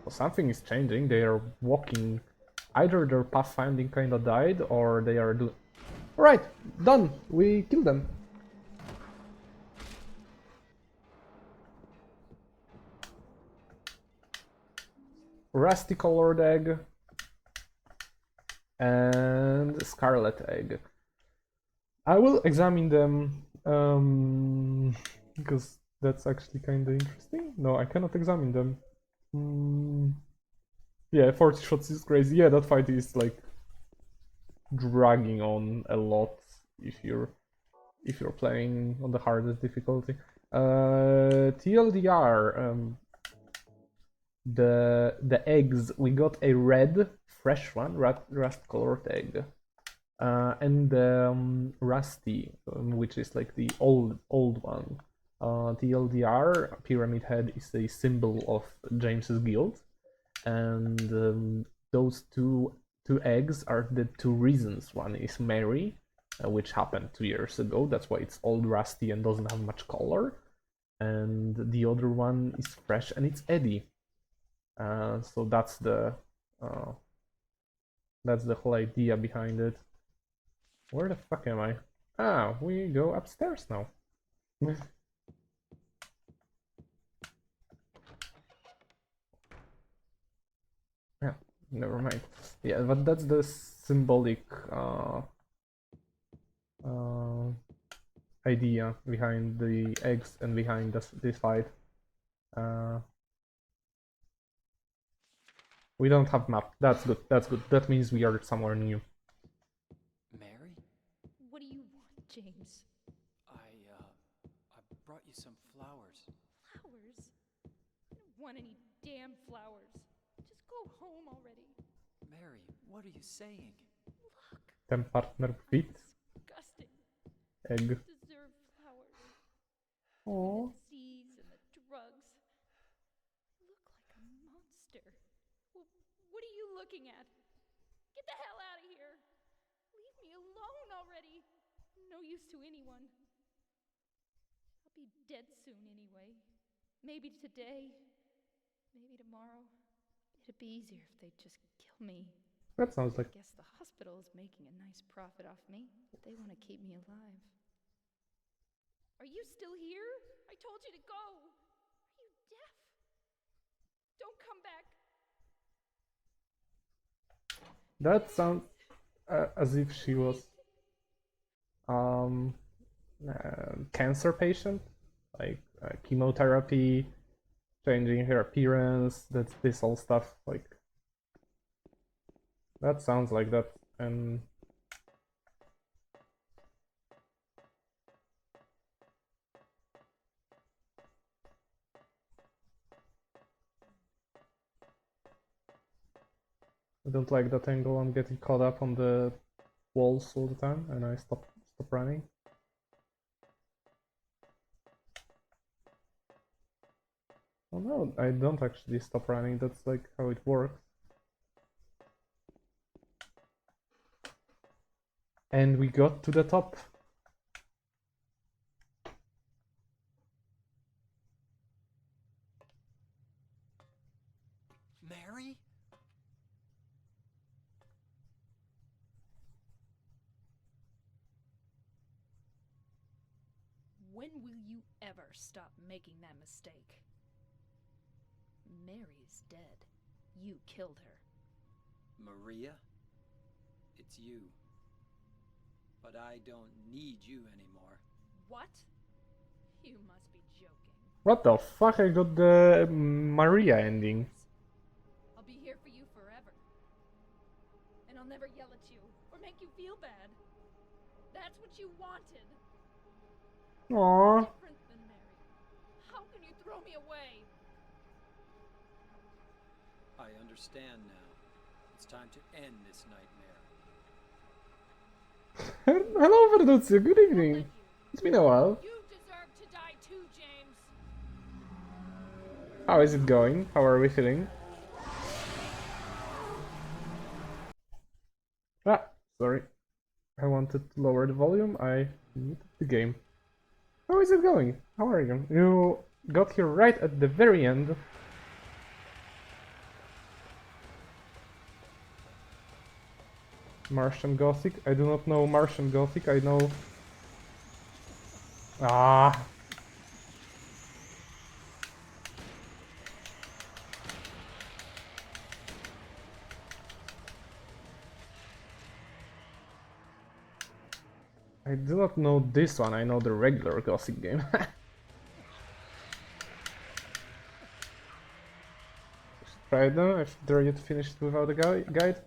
Well, something is changing. They are walking. Either their pathfinding kinda died, or they are doing... Alright, done! We killed them. Rusty colored egg. And scarlet egg. I will examine them, because that's actually kinda interesting. No, I cannot examine them. Yeah, 40 shots is crazy. Yeah, that fight is like dragging on a lot if you're playing on the hardest difficulty. TLDR, the eggs, we got a red fresh one, rust colored egg, and rusty, which is like the old one. TLDR, Pyramid Head, is a symbol of James's guild. And those two eggs are the two reasons. One is Mary, which happened 2 years ago. That's why it's old, rusty, and doesn't have much color. And the other one is fresh, and it's Eddie. So that's the whole idea behind it. Where the fuck am I? Ah, we go upstairs now. Yeah, never mind. Yeah, but that's the symbolic idea behind the eggs and behind this fight. We don't have map. That's good. That's good. That means we are somewhere new. Mary? What do you want, James? I brought you some flowers. Flowers? I don't want any damn flowers. Just go home already. Mary, what are you saying? Look, Ten partner fit. disgusting. egg. Deserve flowers. Oh. The disease and the drugs. I look like a monster. What are you looking at? Get the hell out of here! Leave me alone already! No use to anyone. I'll be dead soon anyway. Maybe today. Maybe tomorrow. It'd be easier if they'd just kill me. That sounds like. Guess the hospital is making a nice profit off me. They want to keep me alive. Are you still here? I told you to go. Are you deaf? Don't come back. That sounds as if she was cancer patient, like chemotherapy, changing her appearance. That's this all stuff. Like that sounds like that, and I don't like that angle. I'm getting caught up on the walls all the time, and I stop running. Oh no, I don't actually stop running. That's like how it works. And we got to the top. Mary? When will you ever stop making that mistake? Mary's dead. You killed her. Maria? It's you. But I don't need you anymore. What? You must be joking. What the fuck? I got the Maria ending. I'll be here for you forever. And I'll never yell at you or make you feel bad. That's what you wanted. Aww. Different than Mary. How can you throw me away? I understand now. It's time to end this nightmare. Hello, Verduccio. Good I'll let evening. you. It's been a while. You deserve to die too, James. How is it going? How are we feeling? Ah, sorry. I wanted to lower the volume. I muted the game. How is it going? How are you? You got here right at the very end. Martian Gothic? I do not know Martian Gothic. I know... Ah. I do not know this one. I know the regular Gothic game. Try it now. If dare you to finish it without a guide.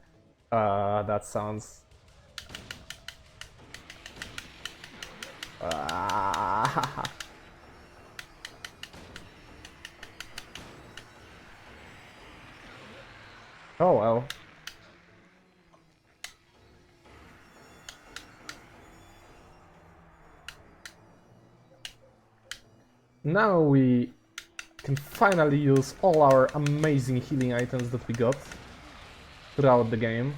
That sounds... Oh well. Now we can finally use all our amazing healing items that we got throughout the game.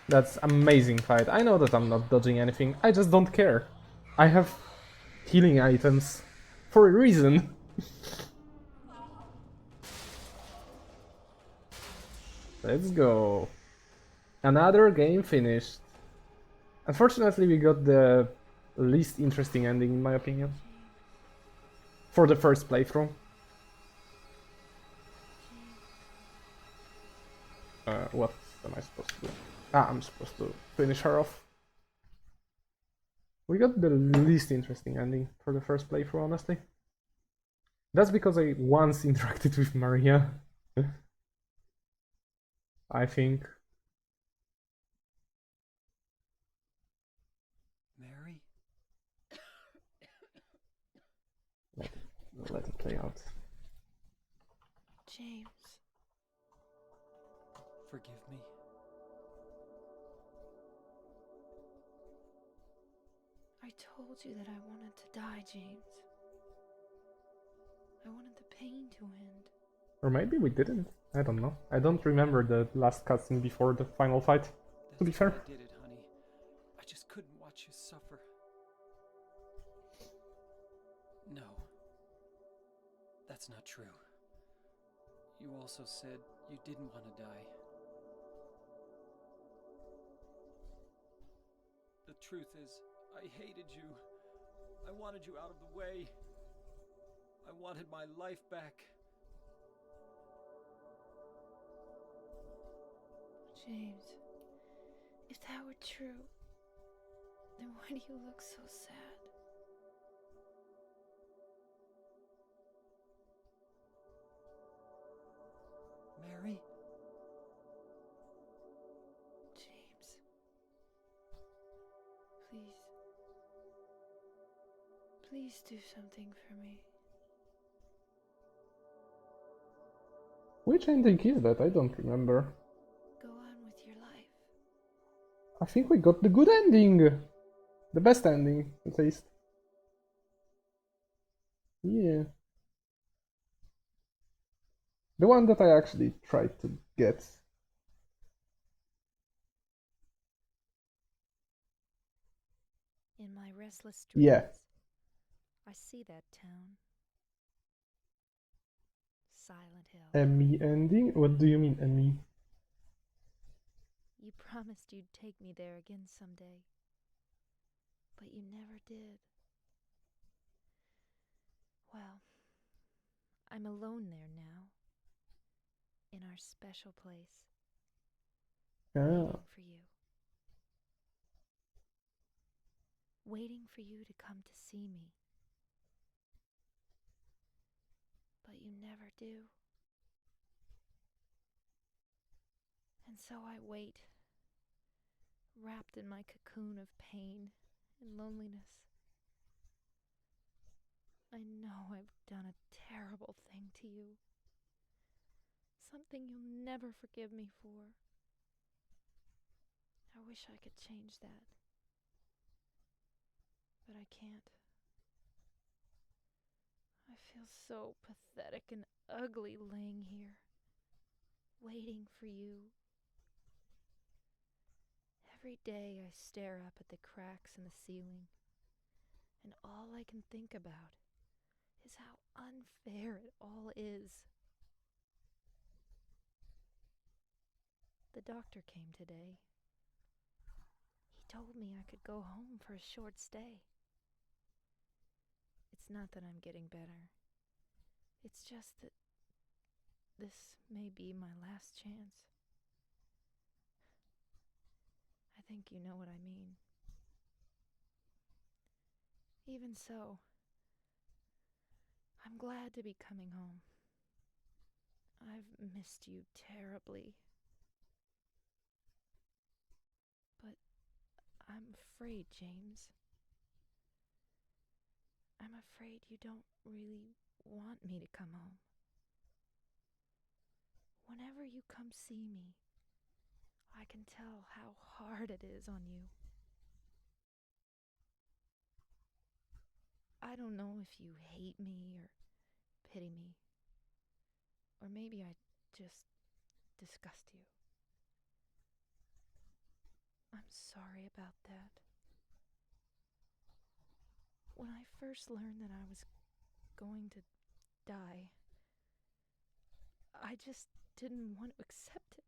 That's amazing fight. I know that I'm not dodging anything, I just don't care. I have healing items for a reason. Let's go. Another game finished. Unfortunately, we got the least interesting ending in my opinion. For the first playthrough. What am I supposed to do? Ah, I'm supposed to finish her off. We got the least interesting ending for the first playthrough, honestly. That's because I once interacted with Maria. I think. Mary? Let it play out. James. Forgive me. I told you that I wanted to die, James. I wanted the pain to end. Or maybe we didn't. I don't know. I don't remember the last cutscene before the final fight. That's To be why fair. I did it, honey. I just couldn't watch you suffer. No. That's not true. You also said you didn't want to die. The truth is, I hated you. I wanted you out of the way. I wanted my life back. James, if that were true, then why do you look so sad? Mary? James, please. Please do something for me. Which ending is that? I don't remember. Go on with your life. I think we got the good ending. The best ending, at least. Yeah. The one that I actually tried to get. In my restless dreams, Yeah. I see that town. Silent Hill. A me ending? What do you mean, a me? You promised you'd take me there again someday, but you never did. Well, I'm alone there now, in our special place, Ah. waiting for you. Waiting for you to come to see me. But you never do. And so I wait, wrapped in my cocoon of pain and loneliness. I know I've done a terrible thing to you. Something you'll never forgive me for. I wish I could change that. But I can't. I feel so pathetic and ugly laying here, waiting for you. Every day I stare up at the cracks in the ceiling, and all I can think about is how unfair it all is. The doctor came today. He told me I could go home for a short stay. It's not that I'm getting better. It's just that this may be my last chance. I think you know what I mean. Even so, I'm glad to be coming home. I've missed you terribly. But I'm afraid, James. I'm afraid you don't really want me to come home. Whenever you come see me, I can tell how hard it is on you. I don't know if you hate me or pity me, or maybe I just disgust you. I'm sorry about that. When I first learned that I was going to die, I just didn't want to accept it.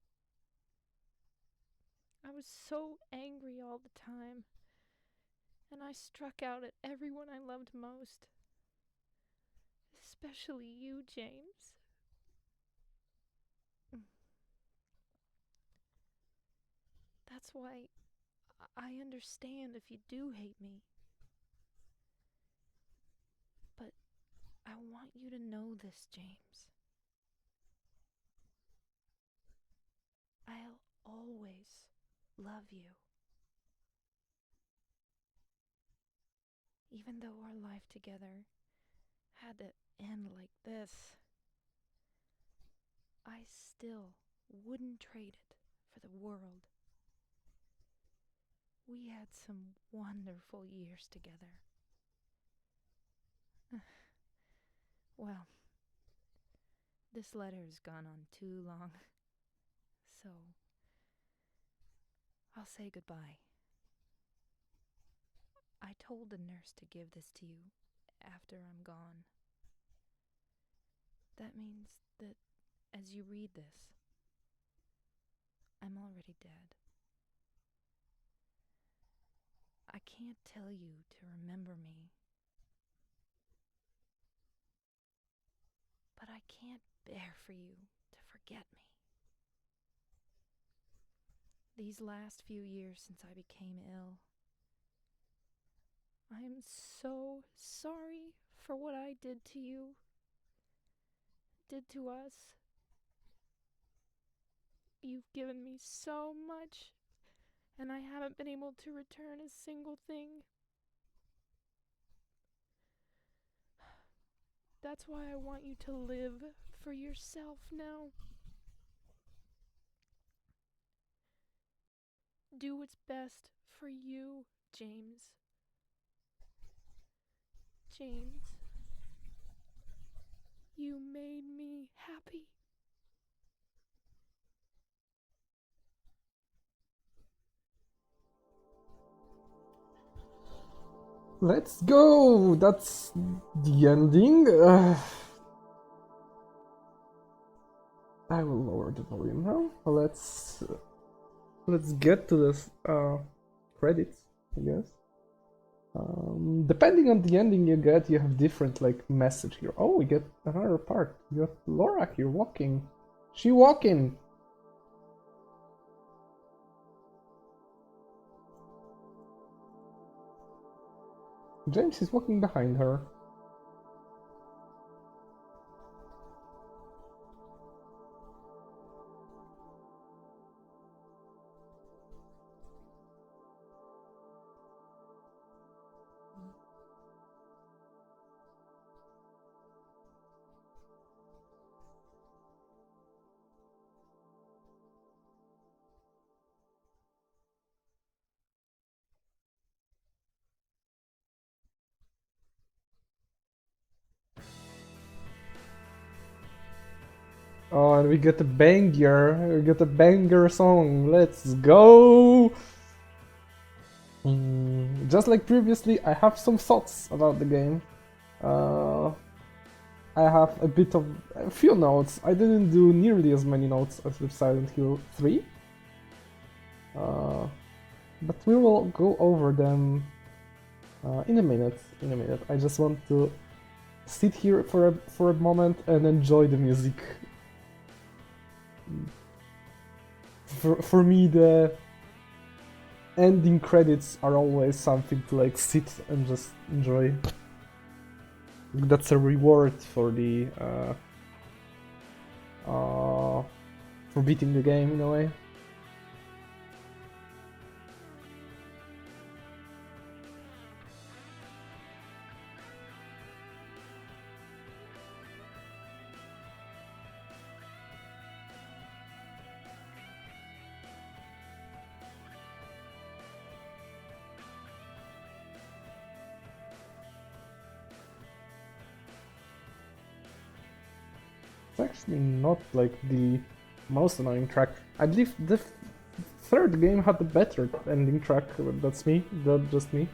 I was so angry all the time, and I struck out at everyone I loved most. Especially you, James. That's why I understand if you do hate me. But I want you to know this, James. I'll always love you. Even though our life together had to end like this, I still wouldn't trade it for the world. We had some wonderful years together. Well, this letter has gone on too long, so I'll say goodbye. I told the nurse to give this to you after I'm gone. That means that as you read this, I'm already dead. I can't tell you to remember me, but I can't bear for you to forget me. These last few years since I became ill, I'm so sorry for what I did to you, did to us. You've given me so much, and I haven't been able to return a single thing. That's why I want you to live for yourself now. Do what's best for you, James. James, you made me happy. Let's go! That's the ending. I will lower the volume now. Let's get to this credits, I guess. Depending on the ending you get, you have different like message here. Oh, we get another part. You have Laura here walking. She walking. James is walking behind her. Oh, and we get a banger. We get a banger song. Let's go! Just like previously, I have some thoughts about the game. I have a few notes. I didn't do nearly as many notes as with Silent Hill 3. But we will go over them in a minute. I just want to sit here for a moment and enjoy the music. For me, the ending credits are always something to like sit and just enjoy. That's a reward for the for beating the game in a way. It's actually not like the most annoying track. I believe the third game had the better ending track, but that's just me.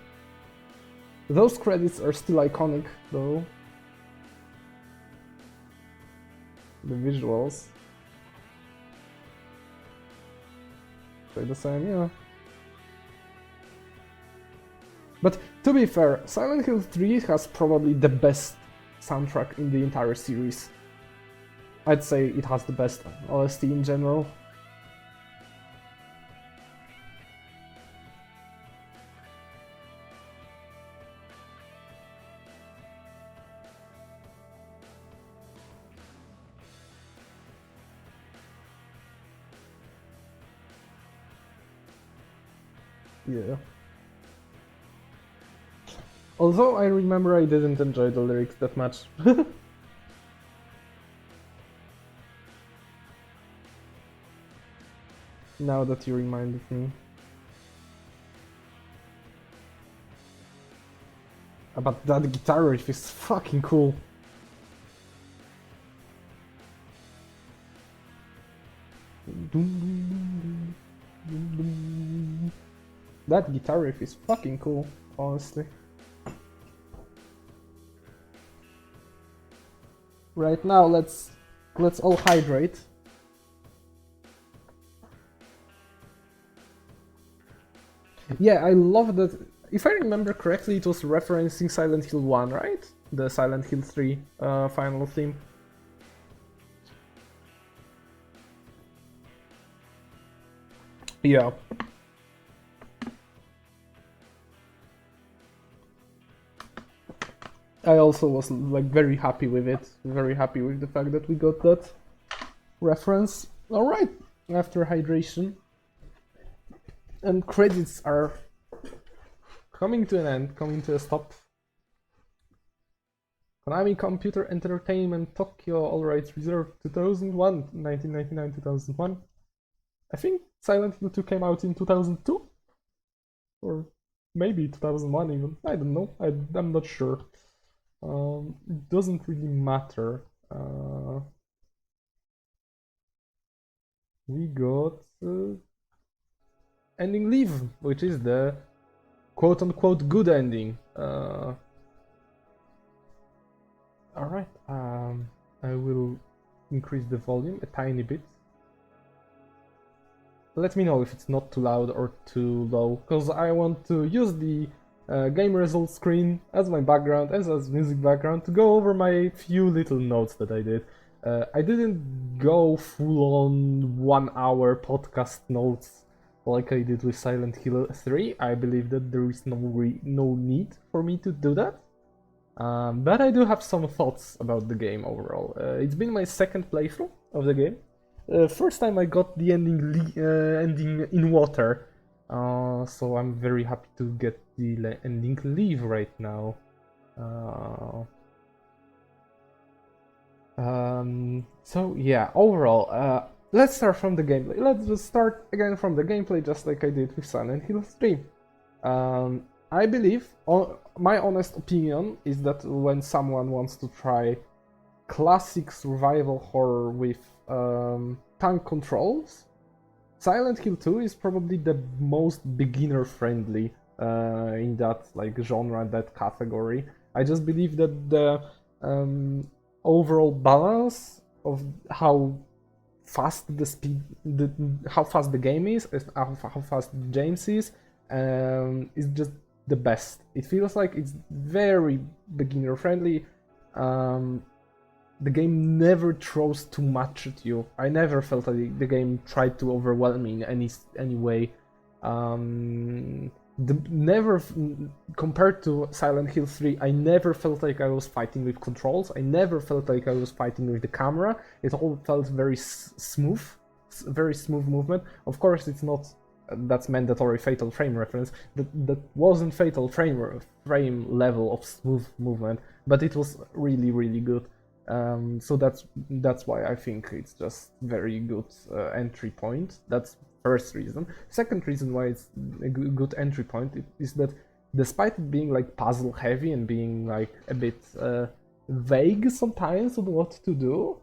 Those credits are still iconic though. The visuals stay the same, yeah. But to be fair, Silent Hill 3 has probably the best soundtrack in the entire series. I'd say it has the best OST in general. Yeah. Although I remember I didn't enjoy the lyrics that much. Now that you reminded me. But that guitar riff is fucking cool. That guitar riff is fucking cool, honestly. Right now, let's all hydrate. Yeah, I love that. If I remember correctly, it was referencing Silent Hill 1, right? The Silent Hill 3 final theme. Yeah. I also was like very happy with it. Very happy with the fact that we got that reference. Alright, after hydration. And credits are coming to an end, coming to a stop. Konami Computer Entertainment Tokyo, all rights reserved, 2001, 1999-2001. I think Silent Hill 2 came out in 2002? Or maybe 2001 even, I don't know, I'm not sure. It doesn't really matter. We got Ending Leave, which is the quote-unquote good ending. Alright, I will increase the volume a tiny bit. Let me know if it's not too loud or too low, because I want to use the game results screen as my background, as music background, to go over my few little notes that I did. I didn't go full-on 1 hour podcast notes like I did with Silent Hill 3. I believe that there is no need for me to do that. But I do have some thoughts about the game overall. It's been my second playthrough of the game. First time I got the ending in water, so I'm very happy to get the ending Leave right now. So yeah, overall, let's start from the gameplay. Let's just start again from the gameplay, just like I did with Silent Hill 3. I believe, my honest opinion is that when someone wants to try classic survival horror with tank controls, Silent Hill 2 is probably the most beginner-friendly in that like genre, that category. I just believe that the overall balance of how fast how fast the game is, how fast James is just the best. It feels like it's very beginner friendly. The game never throws too much at you. I never felt like the game tried to overwhelm me in any way. Compared to Silent Hill 3, I never felt like I was fighting with controls. I never felt like I was fighting with the camera. It all felt very smooth, very smooth movement. Of course, it's not. That's mandatory Fatal Frame reference. That wasn't Fatal Frame level of smooth movement, but it was really, really good. So that's why I think it's just very good entry point. That's first reason. Second reason why it's a good entry point is that despite it being like puzzle heavy and being like a bit vague sometimes on what to do,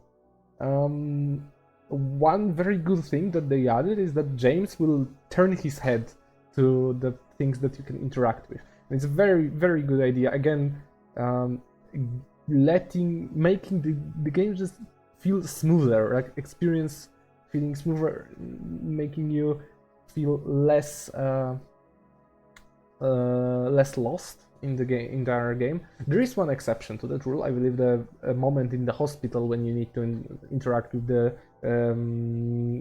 one very good thing that they added is that James will turn his head to the things that you can interact with. And it's a very, very good idea. Again, making the game just feel smoother, like experience feeling smoother, making you feel less lost in the entire game. There is one exception to that rule. I believe the moment in the hospital when you need to interact with the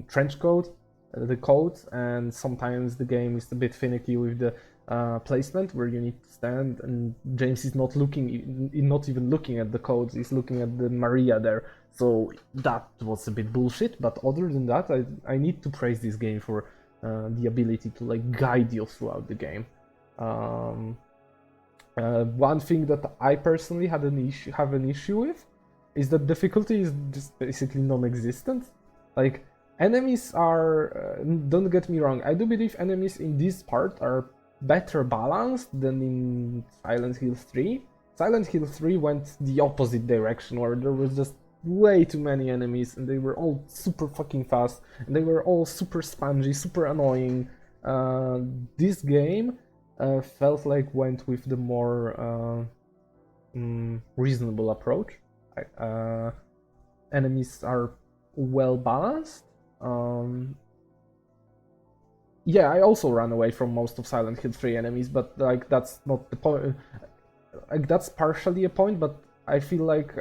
trench coat, the codes, and sometimes the game is a bit finicky with the placement where you need to stand, and James is not even looking at the codes, he's looking at the Maria there. So that was a bit bullshit, but other than that, I need to praise this game for the ability to like guide you throughout the game. One thing that I personally have an issue with is that difficulty is just basically non-existent. Like, enemies are, don't get me wrong, I do believe enemies in this part are better balanced than in Silent Hill 3. Silent Hill 3 went the opposite direction, where there was just way too many enemies and they were all super fucking fast and they were all super spongy, super annoying. This game felt like went with the more reasonable approach. Enemies are well balanced. Yeah, I also ran away from most of Silent Hill 3 enemies, but like that's not the point. Like that's partially a point, but I feel like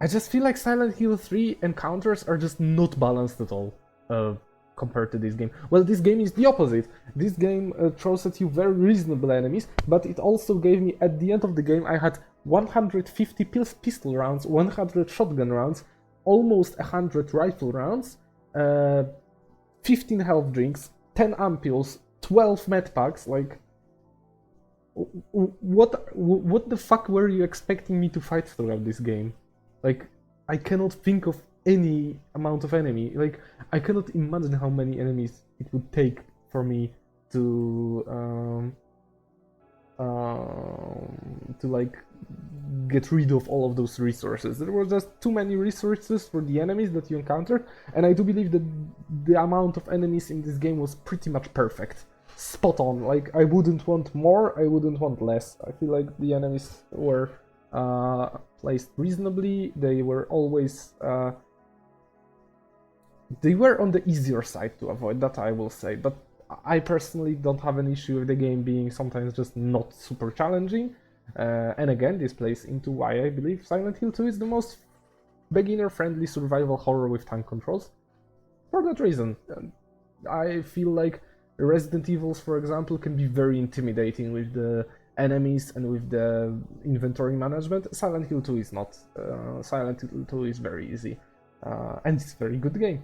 I just feel like Silent Hill 3 encounters are just not balanced at all compared to this game. Well, this game is the opposite. This game throws at you very reasonable enemies, but it also gave me, at the end of the game, I had 150 pistol rounds, 100 shotgun rounds, almost 100 rifle rounds, 15 health drinks, 10 ampules, 12 med packs. Like, what the fuck were you expecting me to fight throughout this game? Like, I cannot think of any amount of enemy. Like, I cannot imagine how many enemies it would take for me to like get rid of all of those resources. There were just too many resources for the enemies that you encountered, and I do believe that the amount of enemies in this game was pretty much perfect. Spot on. Like, I wouldn't want more, I wouldn't want less. I feel like the enemies were placed reasonably. They were always they were on the easier side to avoid, that I will say, but I personally don't have an issue with the game being sometimes just not super challenging. And again, this plays into why I believe Silent Hill 2 is the most beginner-friendly survival horror with tank controls. For that reason, I feel like Resident Evils, for example, can be very intimidating with the enemies and with the inventory management. Silent Hill 2 is not. Silent Hill 2 is very easy, and it's a very good game.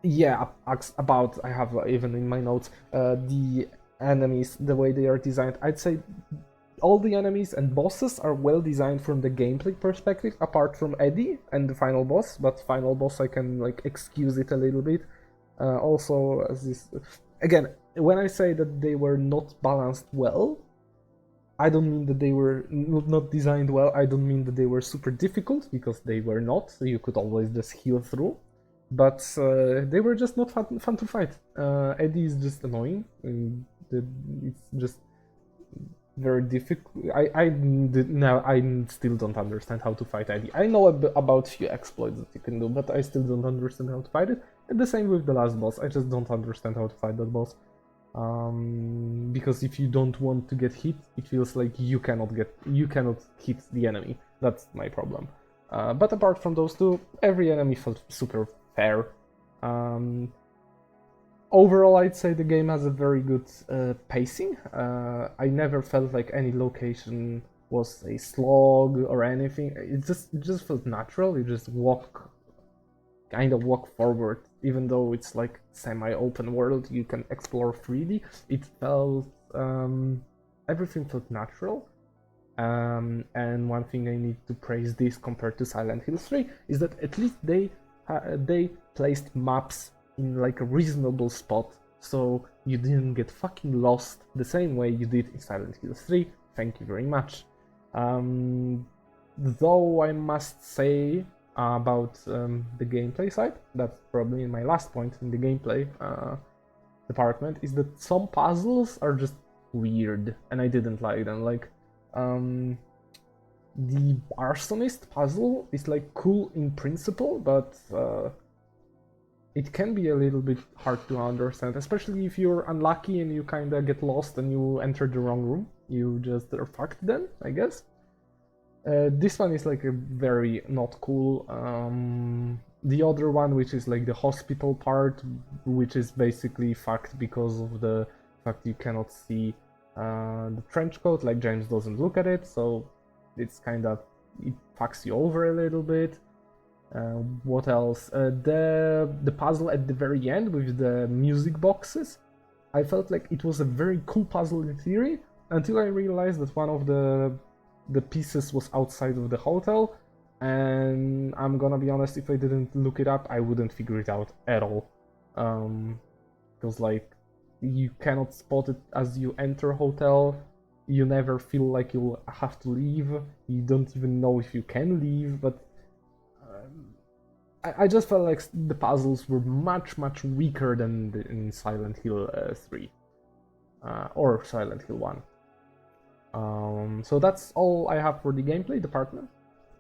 Yeah, about, I have even in my notes, the enemies, the way they are designed. I'd say all the enemies and bosses are well designed from the gameplay perspective, apart from Eddie and the final boss, but final boss I can like excuse it a little bit. Also, as this, again, when I say that they were not balanced well, I don't mean that they were not designed well. I don't mean that they were super difficult, because they were not. So you could always just heal through. But they were just not fun to fight. Eddie is just annoying. It's just very difficult. I still don't understand how to fight Eddie. I know about few exploits that you can do, but I still don't understand how to fight it. And the same with the last boss. I just don't understand how to fight that boss. Because if you don't want to get hit, it feels like you cannot hit the enemy. That's my problem. But apart from those two, every enemy felt super fair. Overall, I'd say the game has a very good pacing. I never felt like any location was a slog or anything. It just felt natural. You just kind of walk forward, even though it's like semi-open world, you can explore freely. It felt everything felt natural. And one thing I need to praise this compared to Silent Hill 3 is that at least they placed maps in like a reasonable spot, so you didn't get fucking lost the same way you did in Silent Hill 3. Thank you very much. Though I must say about the gameplay side, that's probably my last point in the gameplay department, is that some puzzles are just weird, and I didn't like them. Like, the arsonist puzzle is like cool in principle, but it can be a little bit hard to understand, especially if you're unlucky and you kinda get lost and you enter the wrong room. You just are fucked then, I guess. This one is like a very not cool. The other one, which is like the hospital part, which is basically fucked because of the fact you cannot see the trench coat, like James doesn't look at it, so it's kind of it fucks you over a little bit. What else? The puzzle at the very end with the music boxes. I felt like it was a very cool puzzle in theory until I realized that one of the pieces was outside of the hotel, and I'm gonna be honest, if I didn't look it up, I wouldn't figure it out at all. Because like you cannot spot it as you enter a hotel. You never feel like you'll have to leave. You don't even know if you can leave, but I just felt like the puzzles were much weaker than in Silent Hill 3 or Silent Hill 1. So that's all I have for the gameplay department.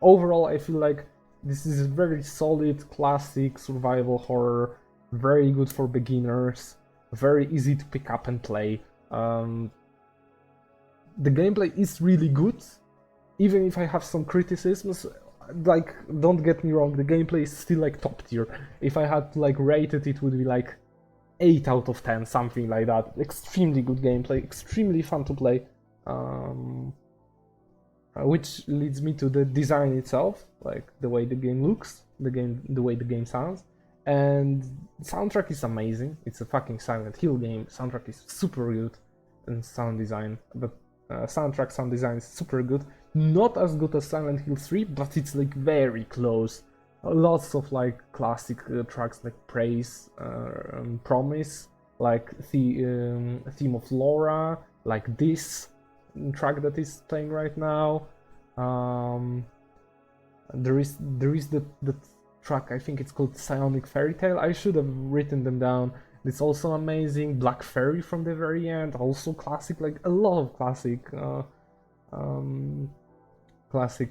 Overall, I feel like this is a very solid, classic survival horror, very good for beginners, very easy to pick up and play. The gameplay is really good, even if I have some criticisms. Like, don't get me wrong, the gameplay is still like top tier. If I had to like rate it, it would be like 8 out of 10, something like that. Extremely good gameplay, extremely fun to play. Which leads me to the design itself, like the way the game looks, the way the game sounds, and the soundtrack is amazing. It's a fucking Silent Hill game. Soundtrack is super good, and sound design, but soundtrack sound design is super good. Not as good as Silent Hill 3, but it's like very close. Lots of like classic tracks like Praise, Promise, like the Theme of Laura, like this track that is playing right now. There is the track, I think it's called Psionic Fairy Tale. I should have written them down. It's also amazing. Black Fairy from the very end, also classic. Like a lot of classic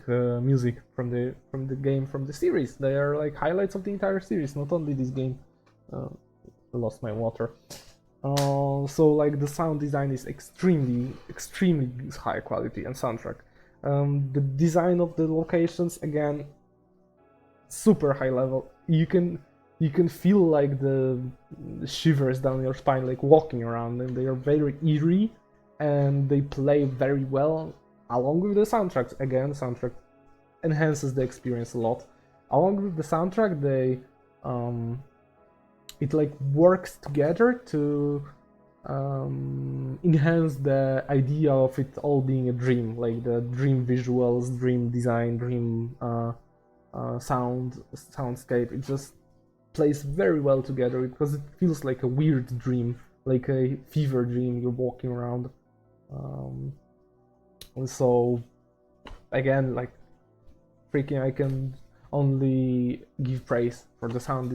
music from the game, from the series. They are like highlights of the entire series, not only this game. Lost my water. So like the sound design is extremely high quality, and soundtrack. The design of the locations, again, super high level. You can feel like the shivers down your spine, like walking around, and they are very eerie, and they play very well along with the soundtracks. Again, soundtrack enhances the experience a lot. Along with the soundtrack, they it like works together to enhance the idea of it all being a dream, like the dream visuals, dream design, dream soundscape. It just plays very well together because it feels like a weird dream, like a fever dream. You're walking around. So again, like freaking, I can only give praise for the sound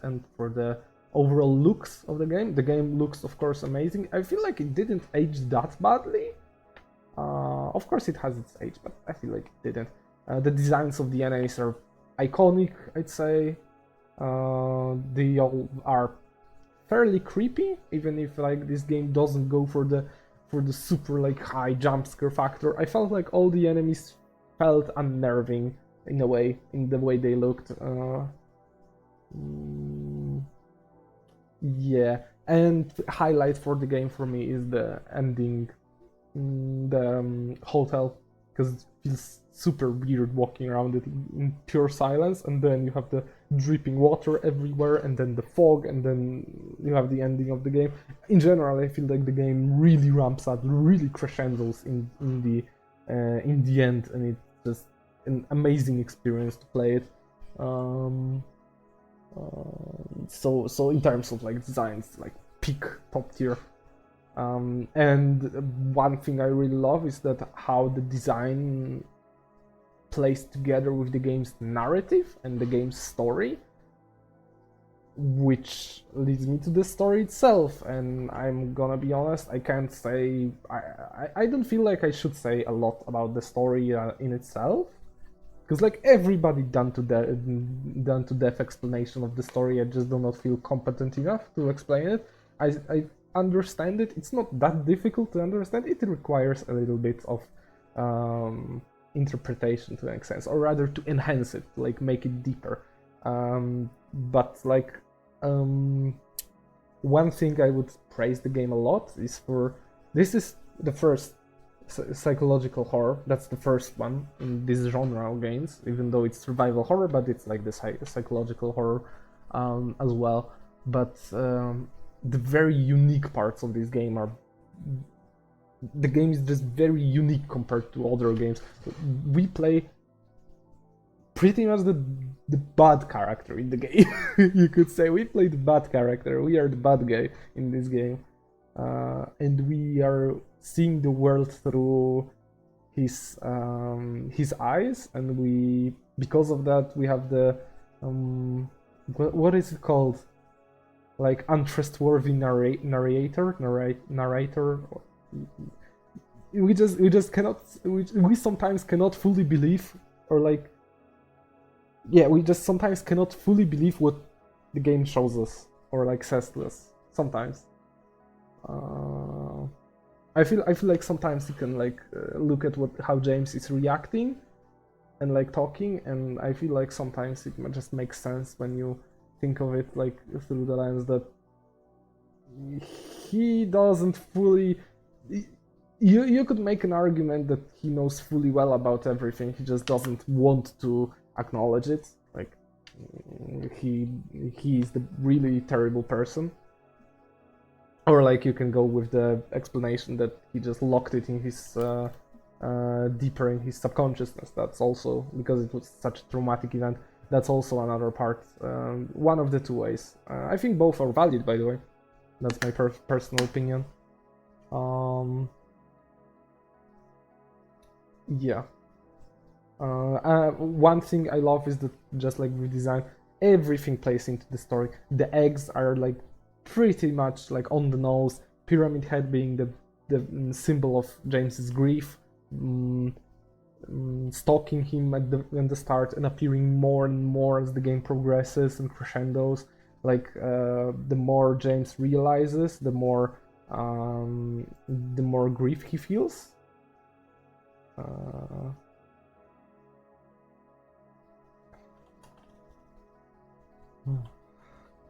and for the overall looks of the game. The game looks, of course, amazing. I feel like it didn't age that badly. Of course it has its age, but I feel like it didn't. The designs of the enemies are iconic, I'd say. They all are fairly creepy, even if like this game doesn't go for the super like high jump scare factor. I felt like all the enemies felt unnerving in a way, in the way they looked. Yeah, and highlight for the game for me is the ending, the hotel, because it feels super weird walking around it in pure silence, and then you have the dripping water everywhere, and then the fog, and then you have the ending of the game. In general, I feel like the game really ramps up, really crescendos in the end, and it's just an amazing experience to play it. So in terms of like designs, like peak top tier. And one thing I really love is that how the design plays together with the game's narrative and the game's story, which leads me to the story itself. And I'm gonna be honest, I can't say, I don't feel like I should say a lot about the story in itself, because like everybody done to death explanation of the story. I just do not feel competent enough to explain it. I understand it. It's not that difficult to understand. It requires a little bit of interpretation to make sense, or rather to enhance it, like make it deeper. But like one thing I would praise the game a lot is for, this is the first psychological horror. That's the first one in this genre of games, even though it's survival horror, but it's like the psychological horror as well. But the very unique parts of this game are, the game is just very unique compared to other games. We play pretty much the bad character in the game. You could say we play the bad character. We are the bad guy in this game, and we are seeing the world through his eyes, and we, because of that, we have the what is it called, like untrustworthy narrator. We just cannot, we sometimes cannot fully believe, or like, yeah, we just sometimes cannot fully believe what the game shows us or like says to us sometimes. I feel like sometimes you can like look at how James is reacting and like talking, and I feel like sometimes it just makes sense when you think of it like through the lens that he doesn't fully. You could make an argument that he knows fully well about everything. He just doesn't want to acknowledge it. Like he is the really terrible person. Or like you can go with the explanation that he just locked it in his deeper in his subconsciousness. That's also because it was such a traumatic event. That's also another part. One of the two ways. I think both are valid, by the way. That's my personal opinion. Yeah. One thing I love is that just like with design, everything plays into the story. The eggs are like pretty much like on the nose. Pyramid Head being the symbol of James's grief, stalking him at the start and appearing more and more as the game progresses and crescendos. Like the more James realizes, the more grief he feels.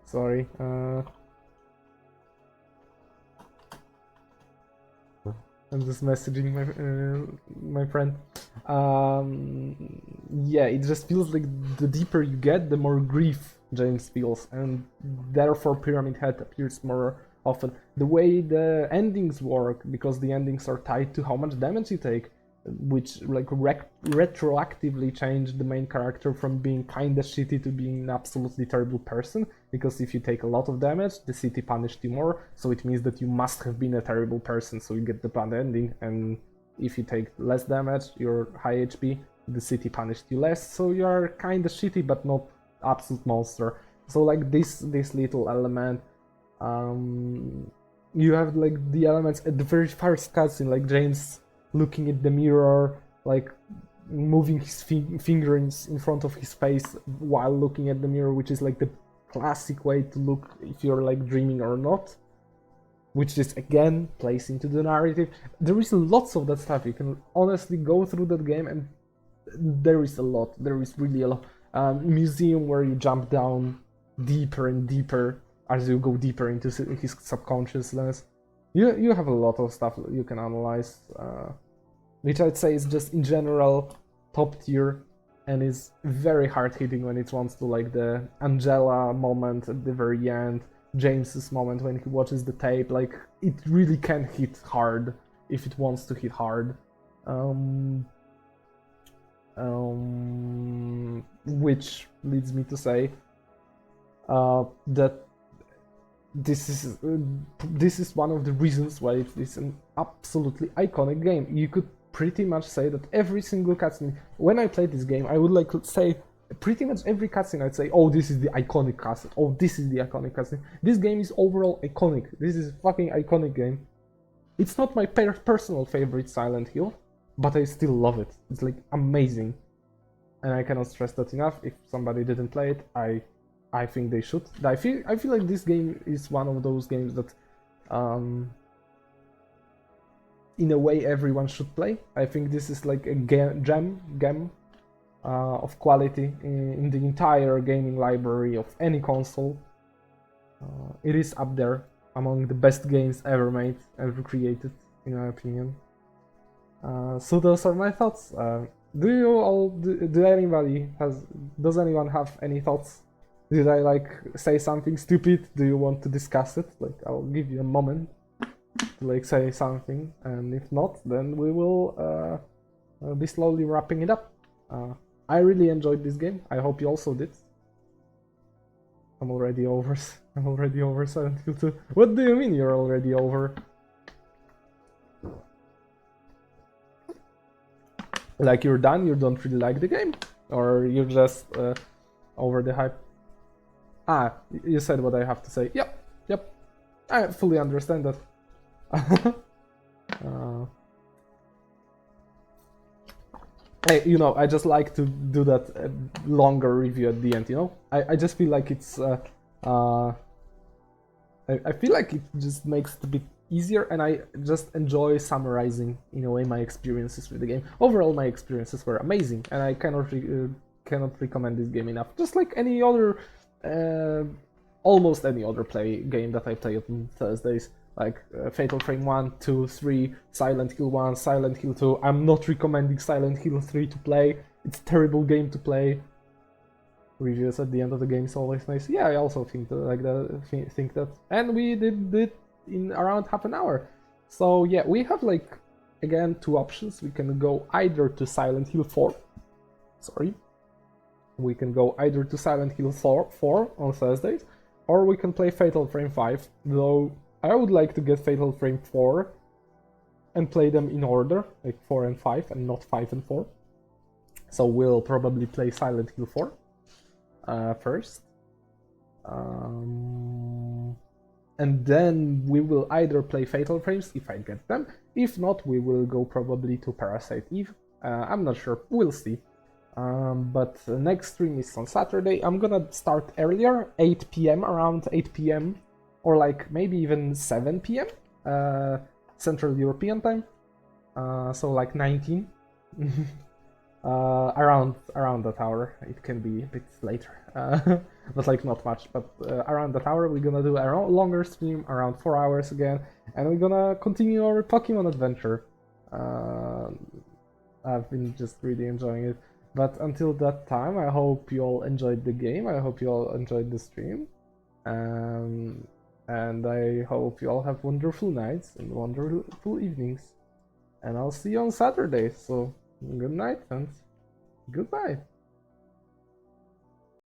Sorry. I'm just messaging my friend. Yeah, it just feels like the deeper you get, the more grief James feels, and therefore Pyramid Head appears more often. The way the endings work, because the endings are tied to how much damage you take, which like retroactively changed the main character from being kinda shitty to being an absolutely terrible person, because if you take a lot of damage, the city punished you more, so it means that you must have been a terrible person, so you get the bad ending, and if you take less damage, you're high HP, the city punished you less, so you're kinda shitty but not absolute monster. So like this little element, you have like the elements at the very first cutscene, like James looking at the mirror, like moving his finger in front of his face while looking at the mirror, which is like the classic way to look if you're like dreaming or not, which is again plays into the narrative. There is lots of that stuff. You can honestly go through that game and there is a lot. There is really a lot. Museum where you jump down deeper and deeper as you go deeper into his subconsciousness. You have a lot of stuff you can analyze, which I'd say is just in general top tier and is very hard hitting when it wants to, like the Angela moment at the very end, James's moment when he watches the tape. Like it really can hit hard if it wants to hit hard. Which leads me to say that this is one of the reasons why it is an absolutely iconic game. You could pretty much say that every single cutscene, when I played this game, I would like to say pretty much every cutscene I'd say, oh, this is the iconic cutscene, oh, this is the iconic cutscene. This game is overall iconic. This is a fucking iconic game. It's not my personal favorite Silent Hill, but I still love it. It's like amazing. And I cannot stress that enough. If somebody didn't play it, I think they should. I feel like this game is one of those games that in a way everyone should play. I think this is like a gem of quality in the entire gaming library of any console. It is up there among the best games ever made, ever created, in my opinion. So those are my thoughts. Do you all? Does anyone have any thoughts? Did I like say something stupid? Do you want to discuss it? Like, I'll give you a moment to like say something, and if not, then we will be slowly wrapping it up. I really enjoyed this game. I hope you also did. I'm already over. I'm already over Silent Hill 2. What do you mean you're already over? Like you're done? You don't really like the game, or you're just over the hype? Ah, you said what I have to say. Yep, yep. I fully understand that. You know, I just like to do that longer review at the end, you know? I just feel like it's... I feel like it just makes it a bit easier, and I just enjoy summarizing, in a way, my experiences with the game. Overall, my experiences were amazing, and I cannot recommend this game enough. Just like any other... almost any other game that I play on Thursdays. Like Fatal Frame 1, 2, 3, Silent Hill 1, Silent Hill 2. I'm not recommending Silent Hill 3 to play. It's a terrible game to play. Reviews at the end of the game is always nice. Yeah, I also think that. And we did it in around half an hour. So yeah, we have like, again, two options. We can go either to Silent Hill 4. Sorry. We can go either to Silent Hill 4 on Thursdays, or we can play Fatal Frame 5, though I would like to get Fatal Frame 4 and play them in order, like 4 and 5, and not 5 and 4. So we'll probably play Silent Hill 4 first. And then we will either play Fatal Frames, if I get them. If not, we will go probably to Parasite Eve. I'm not sure, we'll see. But the next stream is on Saturday. I'm gonna start earlier, 8 p.m, around 8 p.m, or like maybe even 7 p.m, Central European time. So like 19. Around that hour. It can be a bit later, but like not much. But around that hour, we're gonna do a longer stream, around 4 hours again, and we're gonna continue our Pokemon adventure. I've been just really enjoying it. But until that time, I hope you all enjoyed the game. I hope you all enjoyed the stream. And I hope you all have wonderful nights and wonderful evenings. And I'll see you on Saturday. So good night and goodbye.